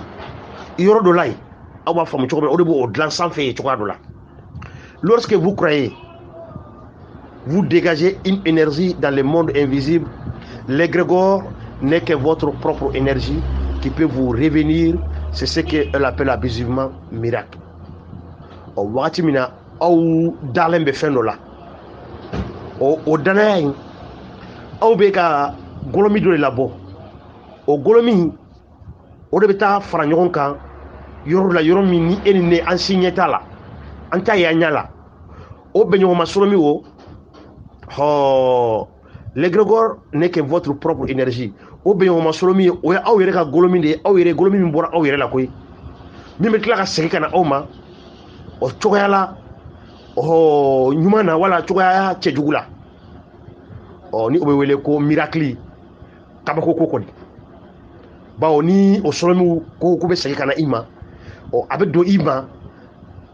yɔrɔ dɔ la yen. Aw b'a faamu cogo min na o de bɛ o dilan sanfɛ yen cogoya dɔ la. Lorsque vous croyez, vous dégagez une énergie dans le monde invisible. L'égrégore n'est que votre propre énergie qui peut vous revenir. C'est ce qu'elle appelle abusivement miracle. Wakati mina aw dalen bɛ fɛn dɔ la, o danaya in aw bɛ ka golomi dɔ de labɔ. O golomi o de bɛ taa fara ɲɔgɔn kan yɔrɔ la, yɔrɔ min ni e ni ne an si ɲɛ t'a la, an t'a ye an ɲɛ la. O bɛɲɔgɔnma solo min l'égrégore n'est que votre propre énergie. O bɛɲɔgɔnma solo min o ye aw yɛrɛ ka golomi de ye. Aw yɛrɛ golomi min bɔra aw yɛrɛ la koyi, min bɛ tila ka segin ka na aw ma o cogoya la ɲuman na wala cogoya cɛjugu la ni o bɛ wele ko miracle kabako ko kɔni bawo ni o sɔrɔmiw ko bɛ segin ka na i ma a bɛ don i ma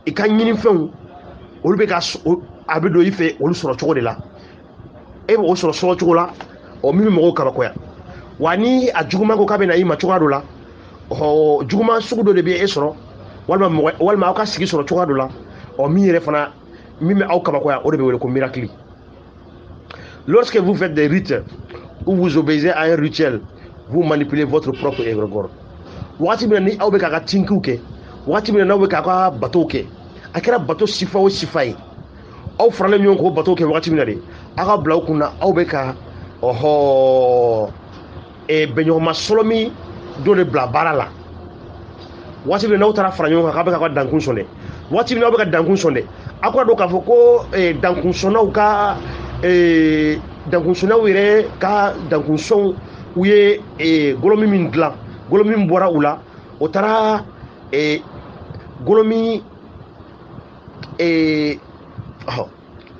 i ka ɲinifɛnw olu bɛ ka a bɛ don i fɛ olu sɔrɔ cogo de la e b'o sɔrɔ cogo la min bɛ mɔgɔw kabakoya wa ni a juguman ko k'a bɛ na i ma cogoya dɔ la juguman sugu dɔ de bɛ e sɔrɔ walima aw ka sigi sɔrɔ cogoya dɔ la min yɛrɛ fana min bɛ aw kabakoya o de bɛ wele ko miracle. Lorsque vous faites des rites ou vous obéissez à un rituel, vous manipulez votre propre égrégore. Waati min na ni aw bɛ k'a ka tinkiw kɛ waati min na n'aw bɛ k'a ka bateau kɛ a kɛra bateau sifa o sifa ye aw faralen ɲɔgɔn k'o bateau kɛ waati min na de aw ka bila aw kun na aw bɛ ka bɛnɲɔgɔnma sɔlɔmi dɔ de bila baara la waati min na n'aw taara fara ɲɔgɔn kan k'a bɛ k'a ka dankun sɔn dɛ waati min na aw bɛ ka dankun sɔn dɛ aw k'a dɔn k'a fɔ ko dankun sɔnnaw ka dankun sɔnnaw yɛrɛ ka dankun sɔnw u ye golomi min dilan golomi min bɔra u la o taara golomi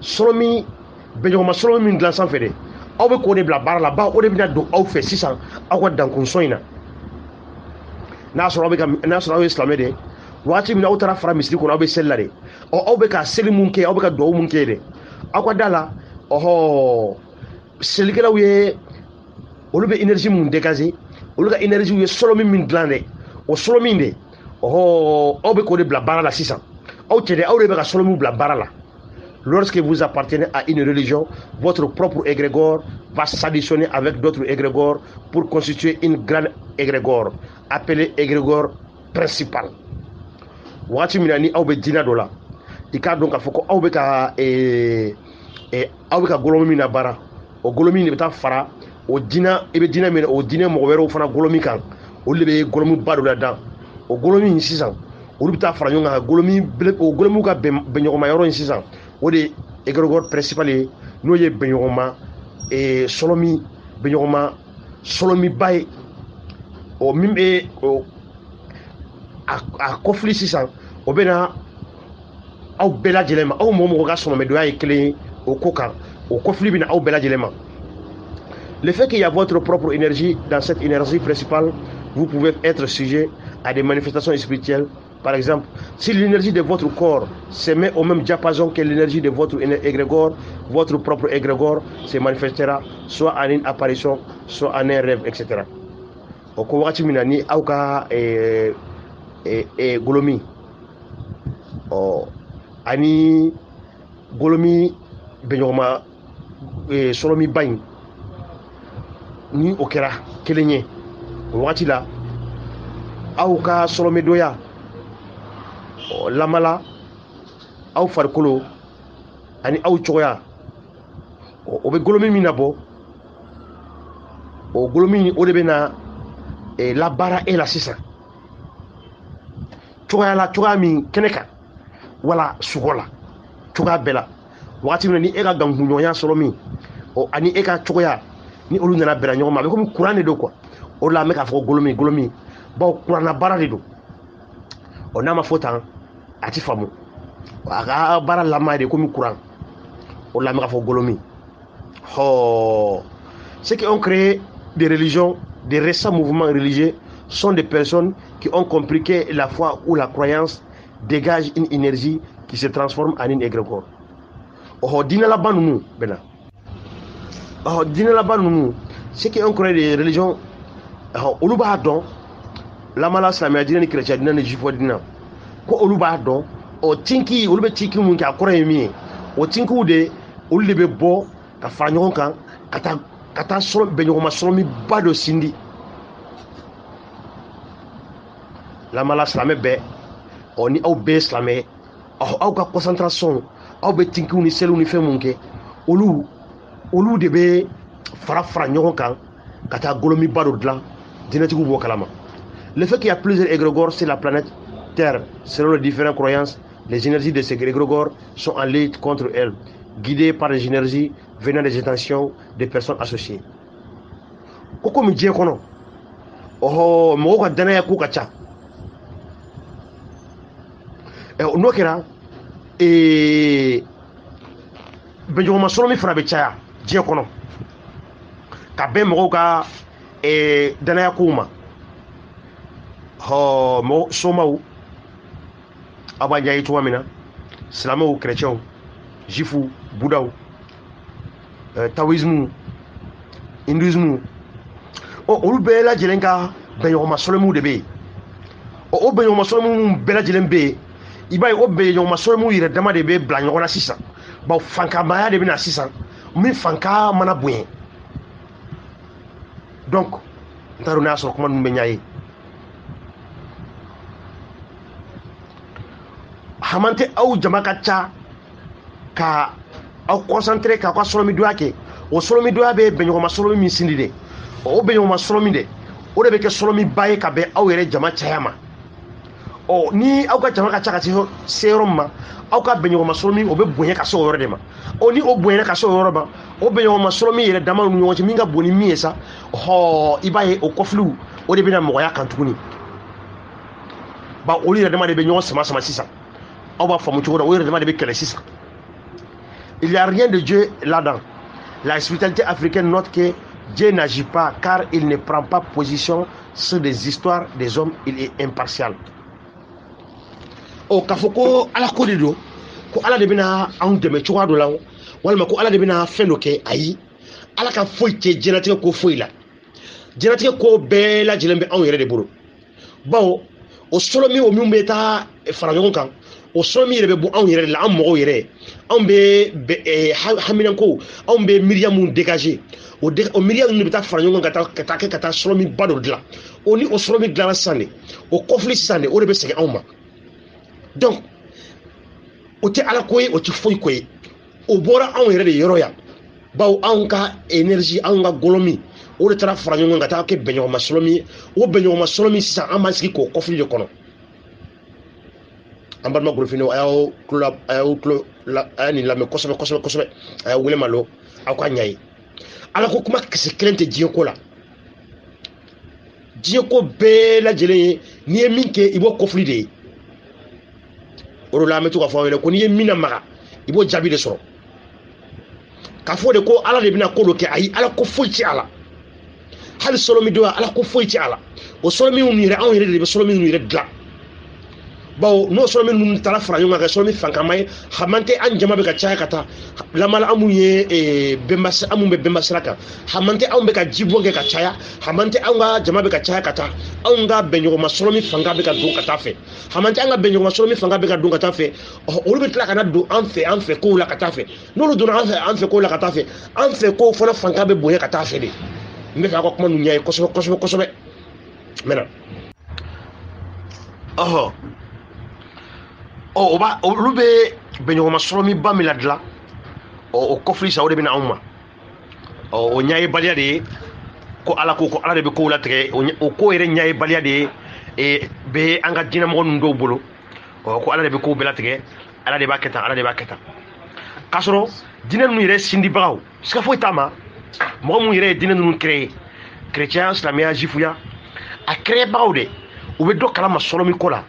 sɔlɔmi bɛnɲɔgɔnma sɔlɔmi min dilan sanfɛ dɛ aw bɛ k'o de bila baara la bawo o de bɛna don aw fɛ sisan aw ka dankun sɔn in na n'a sɔrɔ aw ye silamɛ de waati min na aw taara fara misiri kɔnɔ aw bɛ seli la de aw bɛ ka seli mun kɛ aw bɛ ka duwawu mun kɛ dɛ aw ka da la selikɛlaw ye olu bɛ énergie mun dégager olu ka énergie ye sɔlɔmi min dilan dɛ o sɔlɔmi de aw bɛ k'o de bila baara la sisan aw cɛ de aw de bɛ ka sɔlɔmiw bila baara la. Lorsque vous appartenez à une religion, votre propre égrégore va s'additionner avec d'autres égrégores pour constituer une grande égrégore, appelée égrégore principale. Waati min na ni aw bɛ diinɛ dɔ la i k'a dɔn k'a fɔ ko aw bɛ ka golomi min na baara o golomi de bɛ taa fara o diinɛ i bɛ diinɛ min na o diinɛ mɔgɔ wɛrɛw fana golomi kan olu de bɛ golomi ba dɔ la dan o golomi in sisan olu bɛ taa fara ɲɔgɔn kan o golomiw ka bɛnɲɔgɔnma yɔrɔ in sisan o de égrégore principal ye n'o ye bɛnɲɔgɔnma sɔlɔmiba ye min bɛ a kɔfili sisan o bɛ na aw bɛɛ lajɛlen ma aw mɔgɔ ka sɔmɛdoya ye kelen ye o ko kan o kɔfili bɛ na aw bɛɛ lajɛlen ma. Le fait qu'il y a votre propre énergie dans cette énergie principale, vous pouvez être sujet à des manifestations spirituelles. Par exemple, si l'énergie de votre corps se met au même diapason que l'énergie de votre égrégore, votre propre égrégore se manifestera soit en une apparition, soit en un rêve, etc. O ko waati min na ni aw ka golomi ani golomi bɛnɲɔgɔnma sɔlɔmi ba in ni o kɛra kelen ye o waati la aw ka sɔlɔmidoya lamala aw farikolo ani aw cogoya o bɛ golomi min na bɔ o golomi o de bɛ na labaara e la sisan cogoya min kɛnɛ kan wala sugɔ la cogoya bɛɛ la waati min na ni e ka gankunɲɔgɔnya sɔrɔ min ani e ka cogoya ni olu nana bɛnna ɲɔgɔn ma a bɛ komi kuran de don quoi o de la an bɛ k'a fɔ ko golomi bawo kuranna baara de don n'a ma fɔ tan a ti faamu a ka baara lama de komi kuran o de la an bɛ k'a fɔ golomi ceux qui ont créé des religions des récents mouvements religieux sont des personnes qui ont compris que la foi ou la croyance dégage une énergie qui se transforme en une égrégore. Diinɛ laban ninnu bɛna diinɛ laban ninnu ceux qui ont créé des religions olu b'a dɔn lamala silamɛya diinɛ ni chrétien diinɛ ni juifɔ diinɛ ko olu b'a dɔn tinki olu bɛ tinki mun kɛ a kɔrɔ ye min ye o tinkiw de olu de bɛ bɔ ka fara ɲɔgɔn kan ka taa bɛnɲɔgɔnma sɔlɔmiba dɔ sindi lamala silamɛ bɛɛ ni aw bɛɛ ye silamɛ ye aw ka concentration aw bɛ tinkiw ni seliw ni fɛn mun kɛ olu de bɛ fara ɲɔgɔn kan ka taa golomiba dɔ dilan diinɛtigiw b'o kalama. Le fait qu'il y a plusieurs égrégores sur la planète Terre, selon les différentes croyances, les énergies de ces égrégores sont en lutte contre elles, guidées par les énergies venant des intentions des personnes associées. Koko mi diɲɛ kɔnɔ mɔgɔw ka danaya ko ka ca n'o kɛra bɛnɲɔgɔnma sɔrɔ min fana bɛ caya diɲɛ kɔnɔ ka bɛn mɔgɔw ka danaya kow ma mɔgɔ somaw aw b'a ɲɛ ye cogoya min na silamɛw chrétiens juifs budaw taoïsme hindouisme olu bɛɛ lajɛlen ka bɛnɲɔgɔnma sɔrɔmiw de bɛ yen o bɛnɲɔgɔnma sɔrɔmiw bɛɛ lajɛlen bɛ yen i b'a ye o bɛnɲɔgɔnma sɔrɔmiw yɛrɛ dama de bɛ bila ɲɔgɔn na sisan bawo fankamaya de bɛ na sisan min fanka mana bonya donc n t'a dɔn n'a y'a sɔrɔ kuma ninnu bɛ ɲa ye hama tɛ aw jama ka ca ka aw concentré k'aw ka sɔrɔmidonya kɛ o sɔrɔmidonya bɛ bɛnɲɔgɔnma sɔrɔmi min sindi de o bɛnɲɔgɔnma sɔrɔmi de o de bɛ kɛ sɔrɔmiba ye ka bɛn aw yɛrɛ jama caya ma ni aw ka jama ka ca ka se yɔrɔ min ma aw ka bɛnɲɔgɔnma sɔrɔmi o bɛ bonya ka se o yɔrɔ de ma ni o bonyana ka se o yɔrɔ ma o bɛnɲɔgɔnma sɔrɔmi yɛrɛ dama ni ɲɔgɔn cɛ min ka bon ni min ye sa i b'a ye o kɔfiliw o de bɛna mɔgɔya kan tuguni olu yɛrɛ dama de bɛ ɲɔgɔn sama sama sisan aw b'a faamu cogo dɔ o yɛrɛ dama de bɛ kɛlɛ sisan il y a rien de Dieu là-dedans la spiritualité africaine note que Dieu n'agit pas car il ne prend pas position sur des histoires des hommes, il est impartial. K'a fɔ ko ala ko de don ko ala de bɛna anw dɛmɛ cogoya dɔ la walima ko ala de bɛna fɛn dɔ kɛ ayi ala ka foyi tɛ diɲɛlatigɛ ko foyi la diɲɛlatigɛ ko bɛɛ lajɛlen bɛ anw yɛrɛ de bolo bawo o sɔrɔmi o min bɛ taa fara ɲɔgɔn kan o sɔrɔmi yɛrɛ bɛ bɔ anw yɛrɛ de la an mɔgɔw yɛrɛ anw bɛ haminanko anw bɛ miiriya mun dégager o miiriya ninnu bɛ taa fara ɲɔgɔn kan ka taa sɔrɔmi ba dɔ dilan ni o sɔrɔmi dilanna sisan de o kɔfili sisan de o de bɛ segin anw ma donc o tɛ ala ko ye o tɛ foyi ko ye o bɔra anw yɛrɛ de yɔrɔ yan bawo anw ka énergie anw ka golomi o de taara fara ɲɔgɔn kan ka taa kɛ bɛnɲɔgɔnma sɔrɔmi ye o bɛnɲɔgɔnma sɔrɔmi sisan an b'an sigi k'o kɔfili de kɔnɔ an balima gorofinaw a y'a nin lamɛn kosɛbɛ kosɛbɛ kosɛbɛ a y'a wele malo aw ka ɲa ye ala ko kuma kisɛ kelen tɛ diɲɛ ko la diɲɛ ko bɛɛ lajɛlen ye n'i ye min kɛ i b'o kɔfili de ye o de la an bɛ to k'a fɔ aw ɲɛna ko n'i ye min lamaga i b'o jaabi de sɔrɔ k'a fɔ de ko ala de bɛna ko dɔ kɛ ayi ala ko foyi tɛ a la hali sɔrɔmidonya ala ko foyi tɛ a la o sɔrɔmiw yɛrɛ anw yɛrɛ de bɛ sɔrɔmiw yɛrɛ dilan bawo n'o sɔrɔmi ninnu taara fara ɲɔgɔn kan kɛ sɔrɔmi fankama ye hama tɛ an jama bɛ ka caya ka taa lamala an mun ye an mun bɛ bɛnba sira kan hama tɛ anw bɛ ka jibɔn kɛ ka caya hama tɛ anw ka jama bɛ ka caya ka taa anw ka bɛnɲɔgɔnma sɔrɔmi fanga bɛ ka don ka taa fɛ hama tɛ an ka bɛnɲɔgɔnma sɔrɔmi fanga bɛ ka don ka taa fɛ olu bɛ tila ka na don an fɛ kow la ka taa fɛ n'olu donna an fɛ kow la ka taa fɛ an fɛ kow fana fanga bɛ bonya ka taa fɛ de n bɛ fɛ aw ka kuma ninnu ɲɛ ye kosɛbɛ kosɛbɛ kosɛbɛ maintenant olu bɛ bɛnɲɔgɔnma sɔrɔmi ba min ladilan o kɔfili sa o de bɛ na anw ma o ɲayebaliya de ye ko ala ko ala de bɛ kow latigɛ o ko yɛrɛ ɲayebaliya de ye bɛ an ka diinɛmɔgɔ ninnu dɔw bolo ko ala de bɛ kow bɛɛ latigɛ ala de b'a kɛ tan ala de b'a kɛ tan k'a sɔrɔ diinɛ ninnu yɛrɛ sindibagaw siga foyi t'a ma mɔgɔ minnu yɛrɛ ye diinɛ ninnu créé chrétien silamɛya jifuya a créé bagaw de u bɛ dɔ kalama sɔrɔmi ko la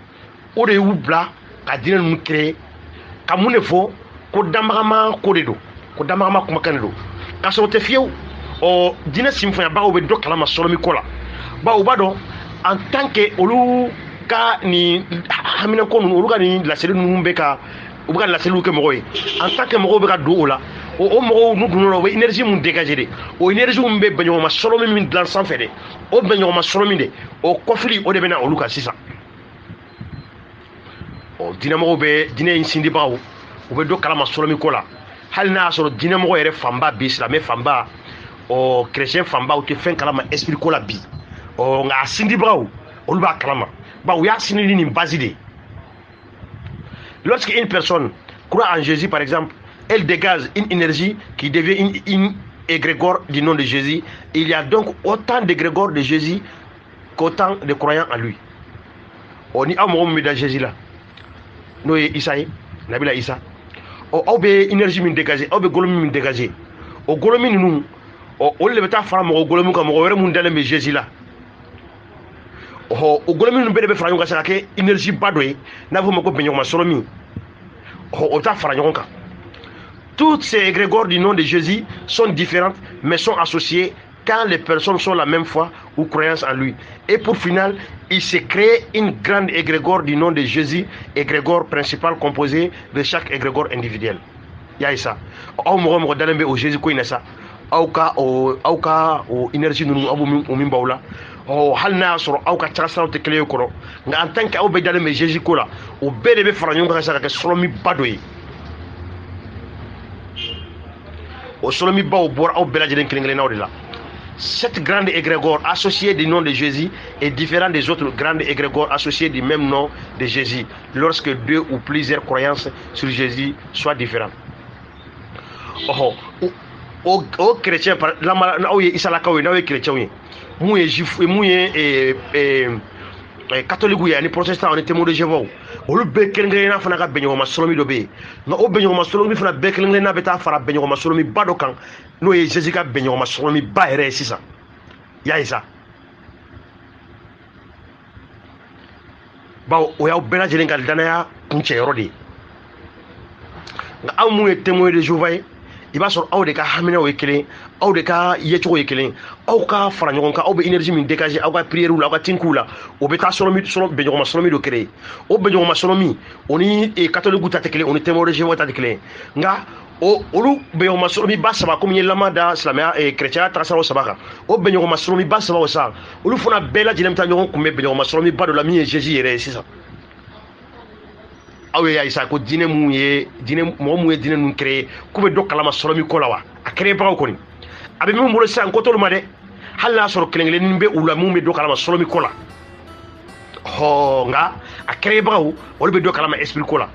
o de y'u bila ka diinɛ ninnu créé ka mun de fɔ ko danbagama ko de don ko danbagama kumakan de don k'a sɔrɔ o tɛ fiyewu diinɛ sinfonyabagaw bɛ dɔ kalama sɔrɔmi ko la bawo u b'a dɔn en tant que olu ka nin haminako ninnu olu ka nin laseli ninnu bɛ ka u bɛ ka laseliw kɛ mɔgɔw ye en tant que mɔgɔw bɛ ka don o la o mɔgɔw n'u donna o bɛ énergie mun dégager de o énergie min bɛ bɛnɲɔgɔnma sɔrɔmi min dilan sanfɛ de o bɛnɲɔgɔnma sɔrɔmi de o kɔfili o de bɛ na olu kan sisan diinɛmɔgɔw bɛ diinɛ in sindibagaw u bɛ dɔ kalama sɔrɔmi ko la hali n'a y'a sɔrɔ diinɛmɔgɔ yɛrɛ fanba bi silamɛ fanba chrétien fanba u tɛ fɛn kalama esprit ko la bi nka a sindibagaw olu b'a kalama bawo u y'a sindi ni nin base de ye lorsque une personne croit en Jésus par exemple elle dégage une énergie qui devient une égrégore du nom de Jésus il y a donc autant d'égrégores de Jésus qu'autant de croyants en lui ni aw mɔgɔ min bɛ da Jésus la n'o ye Isa ye Nabila Isa aw bɛ énergie min dégager aw bɛ golomi min dégager o golomi ninnu olu de bɛ taa fara mɔgɔ golomi kan mɔgɔ wɛrɛ mun dalen bɛ Jésus la o golomi ninnu bɛɛ de bɛ fara ɲɔgɔn kan ka kɛ énergie ba dɔ ye n'a fɔ o ma ko bɛnɲɔgɔnma sɔrɔmi Toutes ces égrégores du nom de Jésus sont différentes, mais sont associées quand les personnes sont la même foi ou croyance en lui. Et pour final, il s'est créé une grande égrégore du nom de Jésus, égrégore principal composé de chaque égrégore individuel. Yaïsa. Au Jésus ça. Auka o énergie nous au mimbaula. Oh halna soro auka trasa te clé ko. En tant que au bedale me Jésus ko la. O bede be fara nyonga sa ka solomi badoyi. Au solomi ba au bor au bela jelen klingele na odila. Cette grande égrégore associée du nom de Jésus est différente des autres grandes égrégores associées du même nom de Jésus lorsque deux ou plusieurs croyances sur Jésus soient différentes. Aux chrétiens, chrétien, catholique ni protestant on est témoin de Jéhovah olu be kelengele na fana ka benyo ma solomi do be no o benyo ma solomi fana be kelengele na beta fara benyo ma solomi bado kan no ye Jésus ka benyo ma solomi ba ere sisa ya isa ba o ya bena jelen gal danaya kunche yorodi nga amu ye témoin de Jéhovah il va sur aw de ka hamina o kelen aw de ka yecho o kelen aw ka fara ɲɔgɔn kan aw be énergie min dégager aw ka prière la aw ka tinku la o be ta solomi be ɲɔgɔn ma solomi do créer o be ɲɔgɔn ma solomi oni catholique ta te kelen oni témoin de Jéhovah ta te kelen nga o olu be ɲɔgɔn ma solomi ba saba comme ye lama da silamɛya chrétien ta sara o saba kan o be ɲɔgɔn ma solomi ba saba o sa olu fana bɛɛ lajɛlen ta ɲɔgɔn kun be ɲɔgɔn ma solomi ba do la min ye Jésus yɛrɛ ye sisan aw ye Aïssa ko dinɛ mun ye dinɛ mɔgɔ mun ye dinɛ nun créé k'u bɛ dɔ kalama solomi ko la wa a créé bagaw kɔni a bɛ min bolo sisan ko t'olu ma dɛ hali n'a sɔrɔ kelen-kelennin bɛ u la mun bɛ dɔ kalama solomi ko la nka a créé bagaw olu bɛ dɔ kalama esprit ko la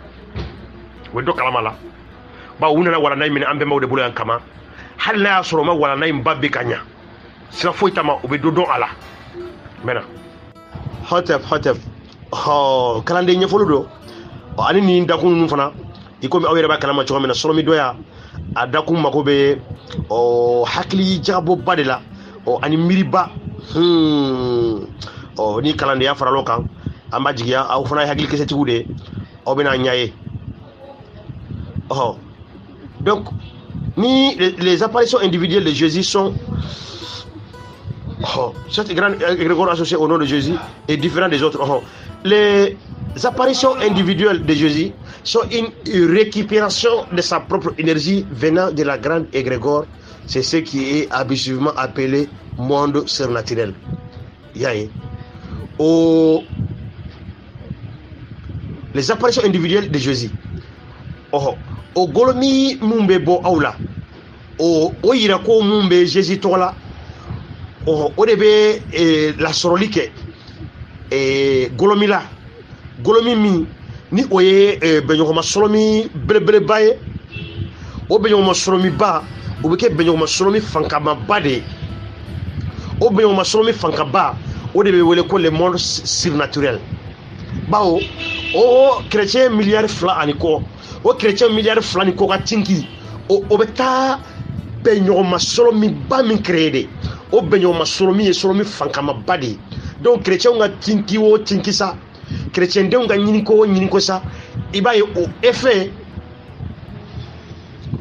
u bɛ dɔ kalama la bawo u nana walanda in minɛ an bɛnbaw de bolo yan kama hali n'a y'a sɔrɔ u ma walanda in ba bɛ ka ɲa sira foyi t'a ma u bɛ dɔ dɔn a la mɛna hɔtɛf kalanden ɲɛfɔli don ani ni dakun ninnu fana i komi aw yɛrɛ b'a kalama cogo min na solomi dɔya a dakun mako bɛ hakili jagabɔba de la ani miiriba ni kalandenya farala o kan an b'a jigiya aw fana ye hakili kisɛtigiw de ye aw bɛna ɲa ye donc ni les apparitions individuelles de Jésus sont cette grande égrégore associée au nom de Jésus est différente des autres. Les apparitions individuelles de Jésus sont une récupération de sa propre énergie venant de la grande égrégore. C'est ce qui est habituellement appelé monde surnaturel. Les apparitions individuelles de Jésus. O golomi mumbe bo aula. O yira ko mumbe Jésus tola. O debe la sorolike. Golomila golomi mi ni oye benyoma solomi belebeleba ye o benyoma solomi ba o be ke benyoma solomi fankama ba de o benyoma solomi fankaba o de be wele ko le monde surnaturel bawo o chrétien milliard fla ani ko o chrétien milliard fla ni ko ka tinki o be ta benyoma solomi ba min créé de o benyoma solomi e solomi fankama ba de donc chrétien nga tinki wo tinki sa chrétien de nga nyini ko sa iba ye o effet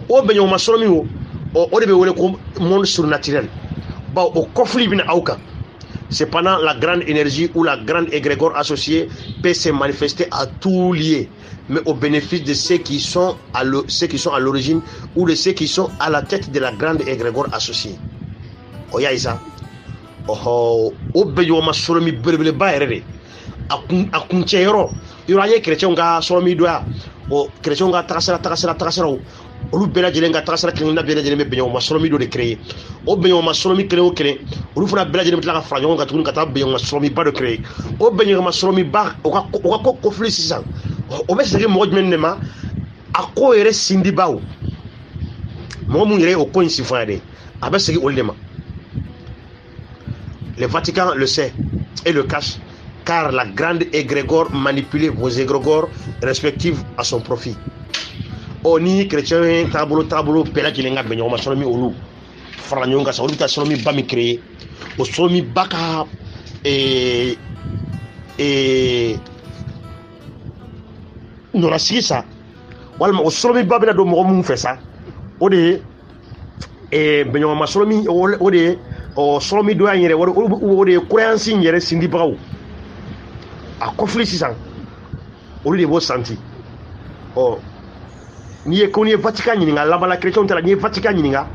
o benyo ma solomi o de be wole ko monde surnaturel ba o conflit bina auka c'est pendant la grande énergie ou la grande égrégore associée peut se manifester à tout lieu mais au bénéfice de ceux qui sont à l'origine ou de ceux qui sont à la tête de la grande égrégore associée oya isa o beyo ma solomi belebele ba yɛrɛ de a kuncɛ yɔrɔ an ye chrétien ka solomi dɔ ya o chrétien ka tagasira olu bɛɛ lajɛlen ka tagasira kelen-kelenna bɛɛ lajɛlen bɛ beɲɔgɔn ma solomi dɔ de créer o beɲɔgɔn ma solomi kelen o kelen olu fana bɛɛ lajɛlen bɛ tila ka fara ɲɔgɔn kan tuguni ka taa beɲɔgɔn ma solomi ba dɔ créer o beɲɔgɔn ma solomi ba o ka ko kofili sisan o bɛ segin mɔgɔ jumɛn de ma a ko yɛrɛ sindibaw mɔgɔ mun yɛrɛ ye o ko in sifanya de a bɛ segin olu de ma. Le Vatican le sait et le cache, car la grande égrégore manipule vos égrégores respectives à son profit. Oni chrétien tabolo pela kilenga benyo ma solomi olu fara nyonga sa olu ta solomi ba mi créer o solomi baka nona sigi sa walma o solomi babena do mo mum fesa o de benyo ma solomi o de o solomi do anyere o de croyance nyere sindi braw a conflit sisan o de bo santi o ni e ko ni Vatican nyinga la bala chrétien tala ni Vatican nyinga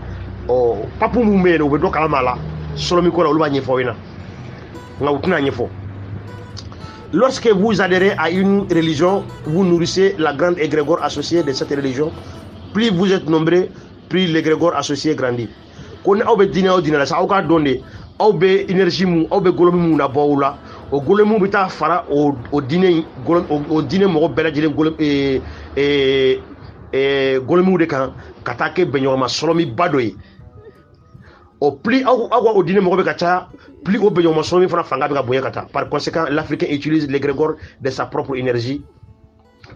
o papu mu meno be do kala mala solomi ko la olu ba nyefo wina nga utuna nyefo. Lorsque vous adhérez à une religion, vous nourrissez la grande égrégore associée de cette religion. Plus vous êtes nombreux, plus l'égrégore associé grandit. Quand on a dîner au dîner, ça a donné, on a énergie, on a golomi mu na baoula, o golomi bita fara au dîner mo bela jile golomi de kan katake benyoma solomi badoy. Au plus au dîner mo kata plus au benyoma solomi fana fanga be ka boya kata. Par conséquent, l'Africain utilise l'égrégore de sa propre énergie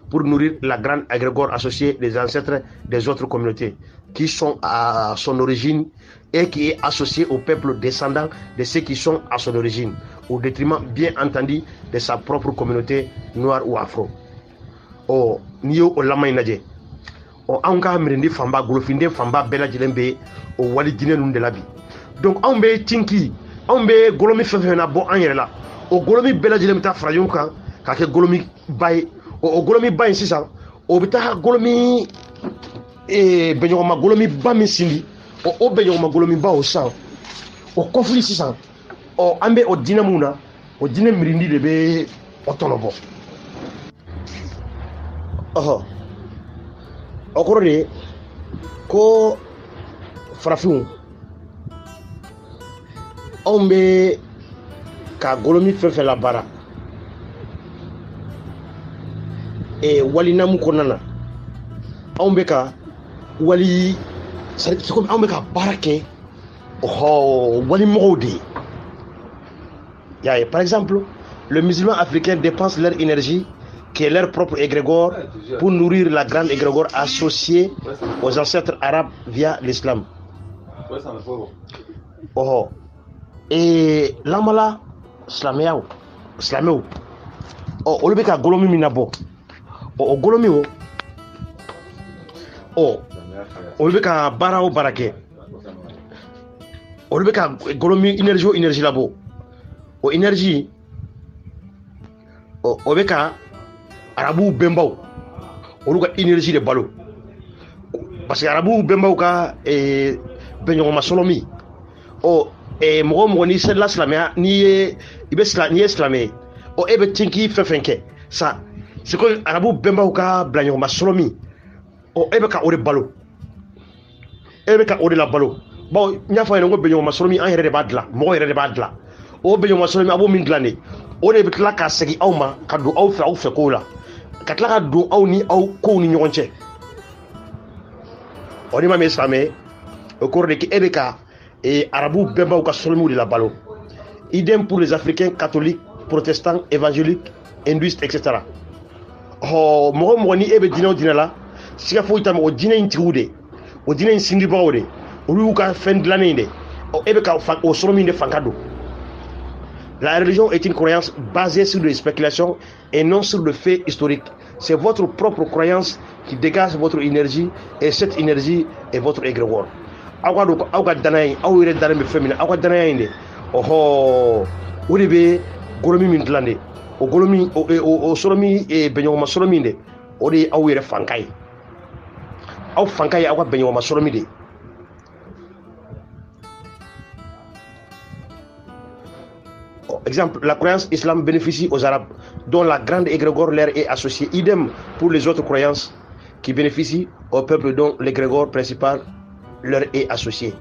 pour nourrir la grande égrégore associée des ancêtres des autres communautés qui sont à son origine et qui est associée au peuple descendant de ceux qui sont à son origine, au détriment bien entendu de sa propre communauté noire ou afro. Oh, niyo o lamainaje. Oh, anka mirindi famba golofinde famba bela jilembe o wali dine nun de labi. Donc on be tinki, on be golomi fefena bo anyela. O golomi bela jilembe ta frayon kan ka ke golomi bay o golomi bay sisan o bita golomi benyoma golomi ba mi sindi o benyoma golomi ba o san o conflit sisan o ambe o dinamuna o dina mirindi de be o tonobo o korode ko farafin ambe ka golomi fefe la bara wali namu konana ambe ka wali c'est comme ambe ka barake wali modi. Par exemple, le musulman africain dépense leur énergie qui est leur propre égrégore pour nourrir la grande égrégore associée aux ancêtres arabes via l'islam. Et l'amala slaméo o le ka golomi minabo o golomi o le ka barao barake o le ka golomi énergie labo o énergie o be ka arabu bembaw o ka énergie de balo parce que arabu bembaw ka benyo masolomi mo ni c'est la slamia ni islamé o ebe tinki fefenke ça c'est que arabu bembaw ka blanyo masolomi o ebe ka ore balo ebe ka ore la balo bon nya fa ngo benyo masolomi an yere de badla mo yere de badla o benyo masolomi abo min glane o de bitla ka segi awma ka do aw fe ko la ka tla ka do aw ni aw ko ni nyonche o ni ma me islamé au cours de ki ebe ka et arabou bemba ou kasolomi de la balo. Idem pour les Africains catholiques, protestants, évangéliques, hindouistes, etc. Mo ni ebe dina dinala, sika fo itam o dina intiude, o dina insindi bawde, o lu ka fen dlanende, o ebe ka o solomi de fankado. La religion est une croyance basée sur des spéculations et non sur le fait historique. C'est votre propre croyance qui dégage votre énergie et cette énergie est votre égrégore. Awga danay awire dara be femina awga danay inde be golomi min glande o golomi o solomi benyo ma solomi de o de awire fankay awga benyo ma solomi de exemple la croyance islam bénéficie aux arabes dont la grande égrégore leur est associée, idem pour les autres croyances qui bénéficient au peuple dont l'égrégore principal leur est associé.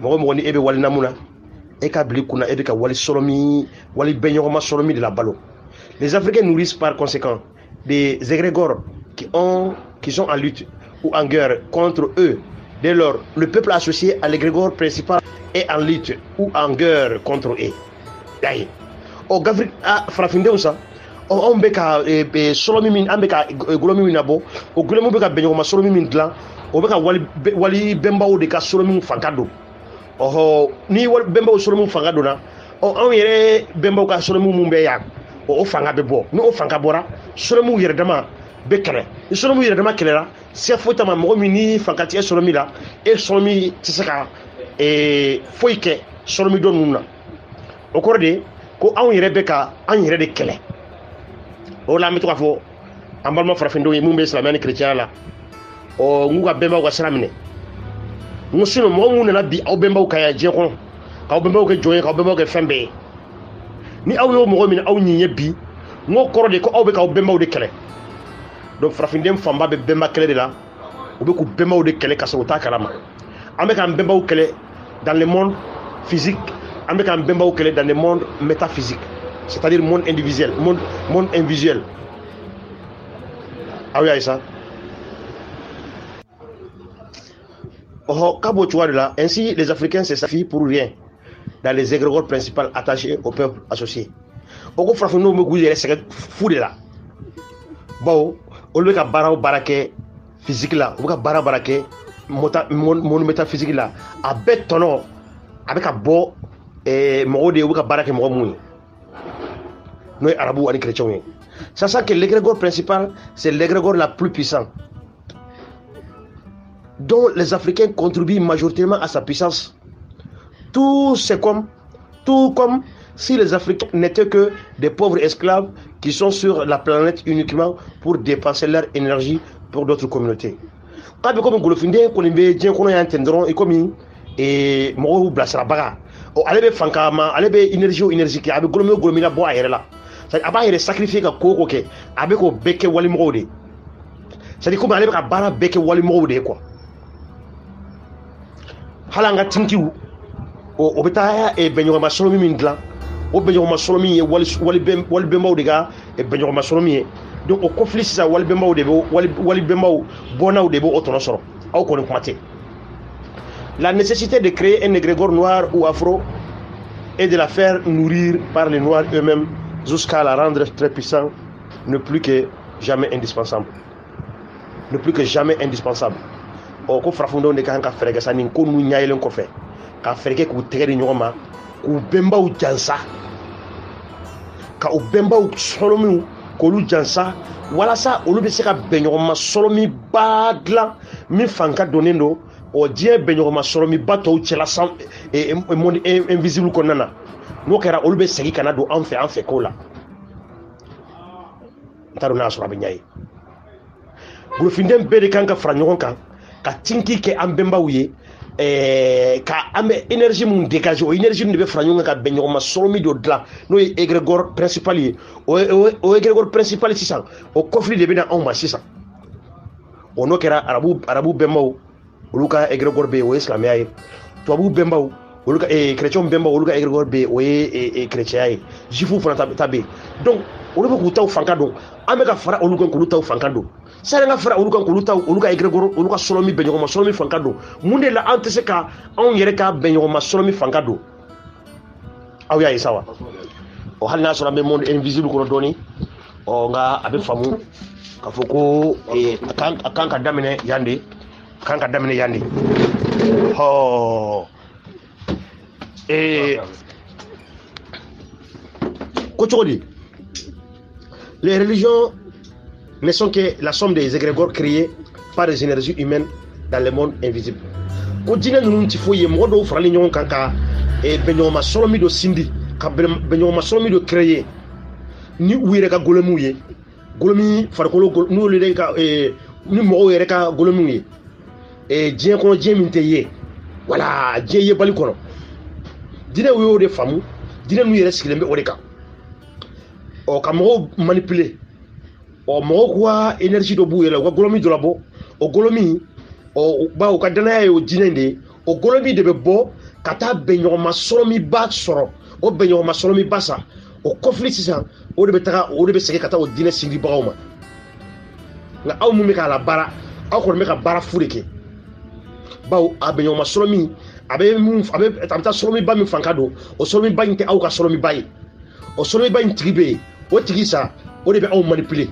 Ebe wali namuna eka blikuna ebe ka wali solomi wali benyoma solomi de la balo. Les Africains nourrissent par conséquent des égrégores qui sont en lutte ou en guerre contre eux. Dès lors, le peuple associé à l'égrégore principal est en lutte ou en guerre contre eux. D'ailleurs, au Gavrik a frafinde usa on beka solomi min ambeka golomi minabo o golomi beka benyoma solomi min glan o beka wali bemba o de ka solomi fankado ni wali bemba o solomi fankado na on yere bemba o ka solomi mumbe yak o fanga be bo no o fanka bora solomi yere dama bɛ kɛlɛ ni sɔrɔmu yɛrɛ dama kɛlɛra siya foyi t'a ma mɔgɔ min ni fankanti sɔrɔ min la sɔrɔ min tɛ se ka foyi kɛ sɔrɔ min dɔ ninnu na o kɔrɔ de ko anw yɛrɛ bɛ ka an yɛrɛ de kɛlɛ o la an bɛ to k'a fɔ an balima farafindenw ye mun bɛ silamɛya ni kerecɛnya la n k'u ka bɛnbaw ka sira minɛ n ko sinon mɔgɔ minnu nana bi aw bɛnbaw kan yan diɲɛ kɔnɔ k'aw bɛnbaw kɛ jɔn ye k'aw bɛnbaw kɛ fɛn bɛɛ ye ni aw y'o mɔgɔ min aw ɲi ye bi n ko kɔrɔ de ko aw bɛ k'aw bɛnbaw de kɛlɛ donc farafindem fanba bɛ bɛnba kɛlɛ de la u bɛ k'u bɛnbaw de kɛlɛ ka sɔrɔ u t'a kalama an bɛ k'an bɛnbaw kɛlɛ dans le monde physique an bɛ k'an bɛnbaw kɛlɛ dans le monde métaphysique c'est-à-dire monde individuel monde invisuel aw y'a ye sa Kabo Chouadela, ainsi les Africains se sacrifient pour rien dans les égrégores principaux attachés au peuple associé. Oko Frafouno me gouille c'est fou de là. Bon, au lieu ka bara barake physique là, ou ka bara barake mon métaphysique là, a bet tono avec un bo et mo de ou ka barake mo mou. Nous arabes et chrétiens. Sachant que l'égrégore principal, c'est l'égrégore la plus puissante, dont les Africains contribuent majoritairement à sa puissance. Tout comme si les Africains n'étaient que des pauvres esclaves qui sont sur la planète uniquement pour dépenser leur énergie pour d'autres communautés. Quand comme Golofinde, qu'on est bien qu'on a entendron et comme et Moro Blasra Baga, allez Fankama, allez énergie qui avait Golomila Boa et là. C'est-à-dire qu'il y a sacrifié que Koko avec au Beke Walimrode. C'est-à-dire comme allez Bara Beke Walimrode quoi. Halanga tinkiu o beta e benyo masolomi mingla o benyo masolomi e wali bemba diga e benyo masolomi donc au conflit ça wali bemba de wali bemba bona de bo otono soro au ko kumate. La nécessité de créer un égrégore noir ou afro et de la faire nourrir par les noirs eux-mêmes jusqu'à la rendre très puissante ne plus que jamais indispensable. Ne plus que jamais indispensable. O ko frafundo ne kan ka fereke sa nin ko nu nyaayelen ko fe ka fereke ku tegeri nyoma ku bembaw jansa ka o bembaw solomi ko lu jansa wala sa olu be se ka benyoma solomi badla mi fanka donendo o die benyoma solomi bato chela sam e monde invisible ko nana no kera olu be segi kana do an fe ko la taru na so abenyaye bu findem be de kan ka fra nyon kan ka tinki ke ambemba uye ka ambe énergie mun dégager o énergie ne be franyo ka benyo ma solomi do dla no égrégore principal o égrégore principal sisan o conflit de be na on ma sisan o no kera arabu bemba o luka égrégore be o islamia to abu bemba o luka chrétien bemba o luka égrégore be o chrétien jifu fana tabe donc o le ko taw fankado ambe ka fara o luka ko taw fankado sare nga fara oluka kuluta oluka egrégore oluka solomi benyoma solomi fankado munde la antese ka on yere ka benyoma solomi fankado aw ya isawa o halna so be monde invisible ko doni o nga abe famu ka foko kan ka damine yande ho ko chodi les religions ne sont que la somme des égrégores créés par les énergies humaines dans le monde invisible. Ko dina nunu ti foye mo do frali nyon kanka e benyoma solomi do sindi ka benyoma solomi do créer ni wire ka golomuye golomi farkolo no le ka ni mo yere ka golomuye e dien ko dien minteye voilà dien ye bali kono dina wo de famu dina nu yere sikilembe o de ka o ka mo manipuler o mo kwa énergie do buyela ko golomi do labo o golomi o ba o kadana ya o jinende o golomi de be bo kata benyoma solomi ba soro o benyoma solomi basa o conflit sisan o de be sege kata o dine singi bawma nga aw mu me ka la bara aw ko me ka bara fureke baw a benyoma solomi abe tamta solomi ba mi fankado o solomi ba inte aw ka solomi bayi o solomi ba intribe o tigisa o de be aw manipuler.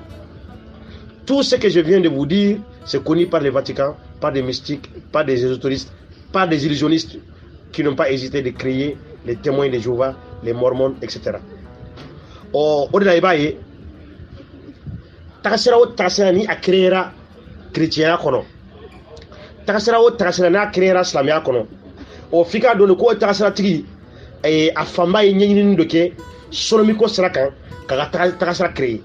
Tout ce que je viens de vous dire, c'est connu par le Vatican, par des mystiques, par des ésotéristes, par des illusionnistes qui n'ont pas hésité de créer les témoins de Jéhovah, les mormons, etc. tagasira o tagasira ni a créera chrétien kono tagasira o tagasira na créera islamia kono o fika do ko tagasira tigi a famba ye ɲɛɲinini dɔ kɛ solomi ko sira kan ka tagasira créer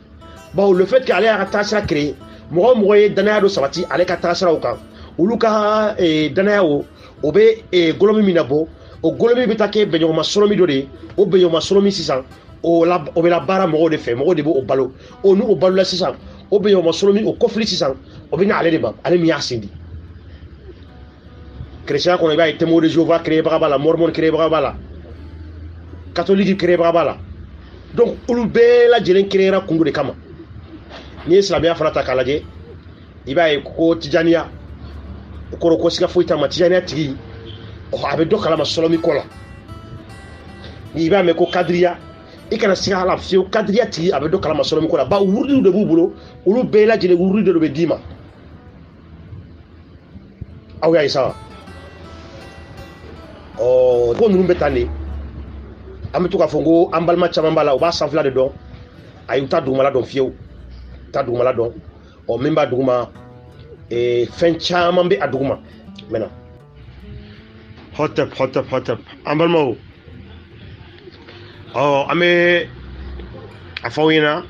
bon le fait que ale y'a ka tagasira créer mɔgɔ mɔgɔ ye danaya dɔ sabati ale ka tagasiraw kan olu ka danaya o bɛ golomi min na bɔ o golomi bɛ taa kɛ bɛɲɔgɔnma solomi dɔ de ye o bɛɲɔgɔnma solomi sisan o bɛ labaara mɔgɔw de fɛ mɔgɔw de b'o balo n'u o balola sisan o bɛɲɔgɔnma solomi o kɔfili sisan o bɛ na ale de ma ale min y'a sen di chrétien kɔnɔ i b'a ye témoin de Jéhovah créebaga b'a la mormon créebaga b'a la catholique créebaga b'a la donc olu bɛɛ lajɛlen créera kun dɔ de kama n'i ye silamɛya fana ta k'a lajɛ i b'a ye ko tijaniya o kɔrɔ ko siga foyi t'a ma tijaniya tigi a bɛ dɔ kalama solomi ko la n'i b'a mɛn ko kadiriya i kana siga a la fiyewu kadiriya tigi a bɛ dɔ kalama solomi ko la ba wuridiw de b'u bolo olu bɛɛ lajɛlen wuridi de bɛ d'i ma aw y'a ye sa ko ninnu bɛ tan de an bɛ to k'a fɔ ko an balima caman b'a la u b'a sanfɛla de dɔn ayi u t'a dugumala dɔn fiyewu u t'a dugumala dɔn min b'a duguma fɛn caman bɛ a duguma maintenant hotep an balimaw an bɛ a fɔ aw ɲɛna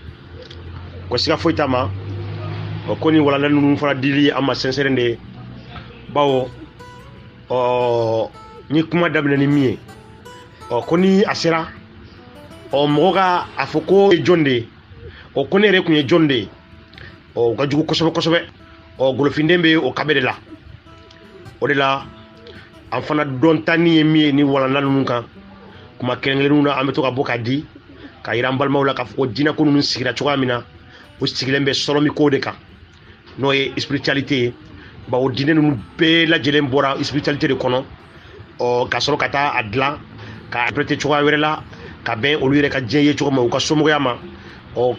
ko siga foyi t'a ma ko ni walanda ninnu fana dili an ma sincère de ye bawo ni kuma daminɛ ni min ye ko ni a sera mɔgɔ ka a fɔ ko ye jɔn de ye ko ne yɛrɛ kun ye jɔn de ye o ka jugu kosɛbɛ kosɛbɛ golofinden bɛ o kabe de la o de la an fana dɔn ta ni ye min ye ni walanda ninnu kan kuma kɛrɛnkɛrɛnnenw na an bɛ to ka bɔ k'a di ka yira an balimaw la k'a fɔ ko diinɛko ninnu sigira cogoya min na o sigilen bɛ sɔrɔmi ko de kan n'o ye spiritualité ye bawo diinɛ ninnu bɛɛ lajɛlen bɔra spiritualité de kɔnɔ ka sɔrɔ ka taa a dilan ka interpréter cogoya wɛrɛ la ka bɛn olu yɛrɛ ka diɲɛ ye cogo ma u ka somɔgɔya ma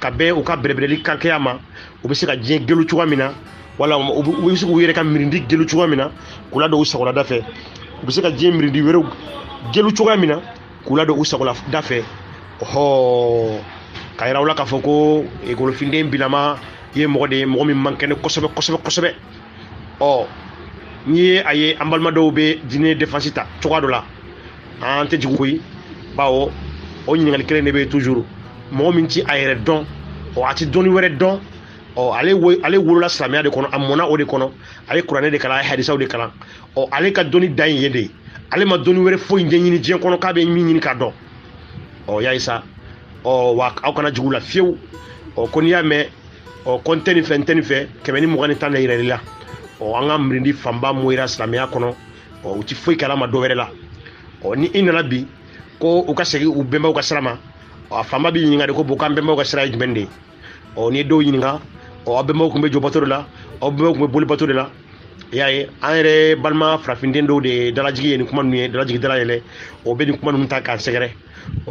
ka bɛn u ka bɛrɛbɛrɛli kankɛya ma u bɛ se ka diɲɛ gelu cogoya min na wala u bɛ se k'u yɛrɛ ka mirindi gelu cogoya min na k'u ladon u sagolada fɛ u bɛ se ka diɲɛ mirindi wɛrɛw gelu cogoya min na k'u ladon u sagolada fɛ ka yira u la k'a fɔ ko golofinden bilama ye mɔgɔ de ye mɔgɔ min man kɛnɛ kosɛbɛ kosɛbɛ kosɛbɛ n'i ye a ye an balima dɔw bɛ diinɛ défense ta cogoya dɔ la an tɛ jigin koyi bawo o ɲininkali kelen de bɛ yen toujours mɔgɔ min ti a yɛrɛ dɔn a ti dɔnni wɛrɛ dɔn ale wolola silamɛya de kɔnɔ a mɔnna o de kɔnɔ a ye kuranɛ de kalan a ye hadisaw de kalan ale ka dɔnni dan ye de ale ma dɔnni wɛrɛ foyi ɲɛɲini diɲɛ kɔnɔ k'a bɛ min ɲini k'a dɔn y'a ye sa wa aw kana jigin u la fiyewu ko n'i y'a mɛn ko n tɛ nin fɛ n tɛ nin fɛ 120 de yɛrɛ la an ka mirindi fanba moyira silamɛya kɔnɔ u ti foyi kɛla ma dɔ wɛrɛ la ni i nana bi ko u ka segin u bɛnbaw ka sira ma a fanba b'i ɲininka de ko k'an bɛnbaw ka sira ye jumɛn de ye n'i ye dɔw ɲininka aw bɛnbaw tun bɛ jɔ bato de la aw bɛnbaw tun bɛ boli bato de la i y'a ye an yɛrɛ balima farafinden dɔw de ye dalajigi ye nin kuma ninnu ye dalajigi dala yɛlɛ bɛ nin kuma ninnu ta k'an sɛgɛrɛ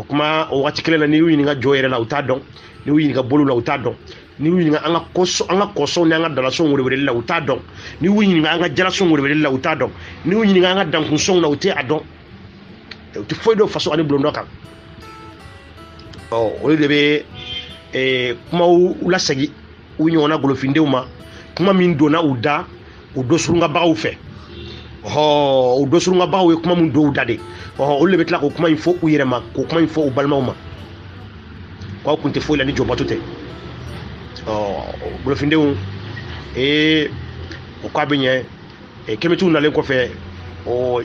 kuma o waati kelen na n'i y'u ɲininka jɔ yɛrɛ la u t'a dɔn n'i y'u ɲininka bolo la u t'a dɔn n'i y'u ɲininka an ka kɔsɔnw ni an ka dalasɔnw weleweleli la u t'a dɔn n'i y'u ɲininka an ka jalasɔnw weleweleli la u t'a dɔn n'i y'u ɲininka an ka dankunsɔnw na u tɛ a dɔn u tɛ foyi dɔn faso ani bulon dɔ kan olu de bɛ kumaw lasegi u ɲɔgɔnna golofindenw ma kuma min donna u da u dosurungabagaw fɛ u dosurungabagaw ye kuma min don u da de olu de bɛ tila k'o kuma in fɔ u yɛrɛ ma k'o kuma in fɔ u balimaw ma k'aw kun tɛ foyi la ni jɔbato tɛ golofindenw o k'a bɛ ɲɛ kɛmɛtiw nalen kɔfɛ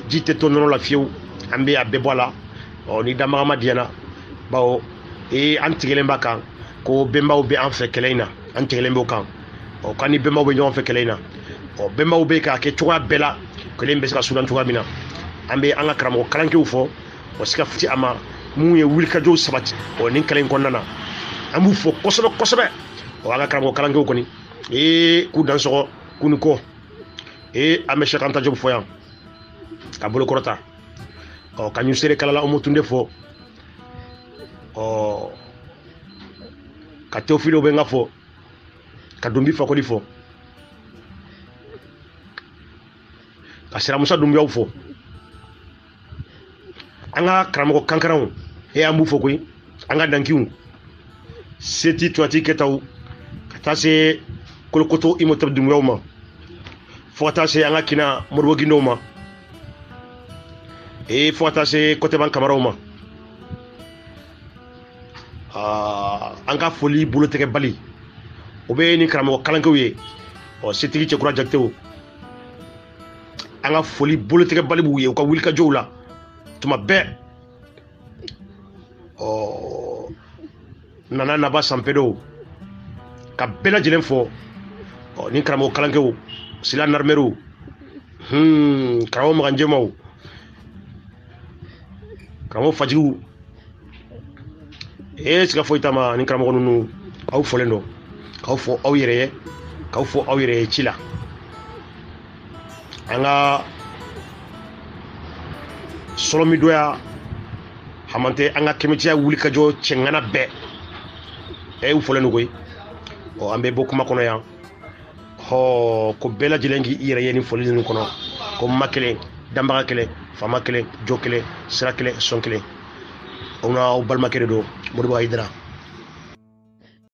ji tɛ to nɔnɔ la fiyewu an bɛ a bɛɛ bɔ a la ni damaga ma diɲɛna bawo an tigɛlen b'a kan ko bɛnbaw bɛ an fɛ kɛlɛ in na an tigɛlen b'o kan kan ni bɛnbaw bɛ ɲɔgɔn fɛ kɛlɛ in na bɛnbaw bɛ k'a kɛ cogoya bɛɛ la kɛlɛ in bɛ se ka sudan cogoya min na an bɛ an ka karamɔgɔ kalankew fɔ se ka fiti a ma mun ye wulikajɔw sabati nin kɛlɛ in kɔnɔna na an b'u fɔ kosɛbɛ kosɛbɛ an ka karamɔgɔ kalankew kɔni k'u dansɔgɔ k'u ni kɔ an bɛ Cheikh Anta Diop fɔ yan ka bolo kɔrɔta ka ɲusere kalala Oumou Toundé fɔ ka Théophile Obenga fɔ ka Dombi Fakoli fɔ ka Sira Musa Dumbuyaw fɔ an ka karamɔgɔ kankaranw an b'u fɔ koyi an ka dankiw seti tuwati kɛtaw ka taa se Kolokoto Imhotep Dunguyaw ma fo ka taa se an ka Kina Modibo Guindow ma fo ka taa se Koteban Kamaraw ma an ka foli bolotigɛ bali o bɛ ni karamɔgɔ kalankew ye setigi Cɛkura Jakitew an ka foli bolotigɛ bali b'u ye u ka wulikajɔw la tuma bɛɛ Nana Naba Sanpedo ka bɛɛ lajɛlen fɔ ni karamɔgɔ kalankew Sila Narmeru karamɔgɔ Magan Jɛmaw karamɔgɔ Fajigiw siga foyi t'a ma ni karamɔgɔ ninnu aw fɔlen don k'aw fɔ aw yɛrɛ ye k'aw fɔ aw yɛrɛ ye ci la an ka Solomidoya Hamante an ka kɛmɛtiya wulikajɔ cɛŋana bɛɛ u fɔlen don koyi an bɛ bɔ kuma kɔnɔ yan ko bɛɛ lajɛlen k'i yɛrɛ ye ni foli ninnu kɔnɔ ko ma kelen danbaga kelen faama kelen jɔ kelen sira kelen sɔn kelen aw n'aw balimakɛ de don Modibo Ayidara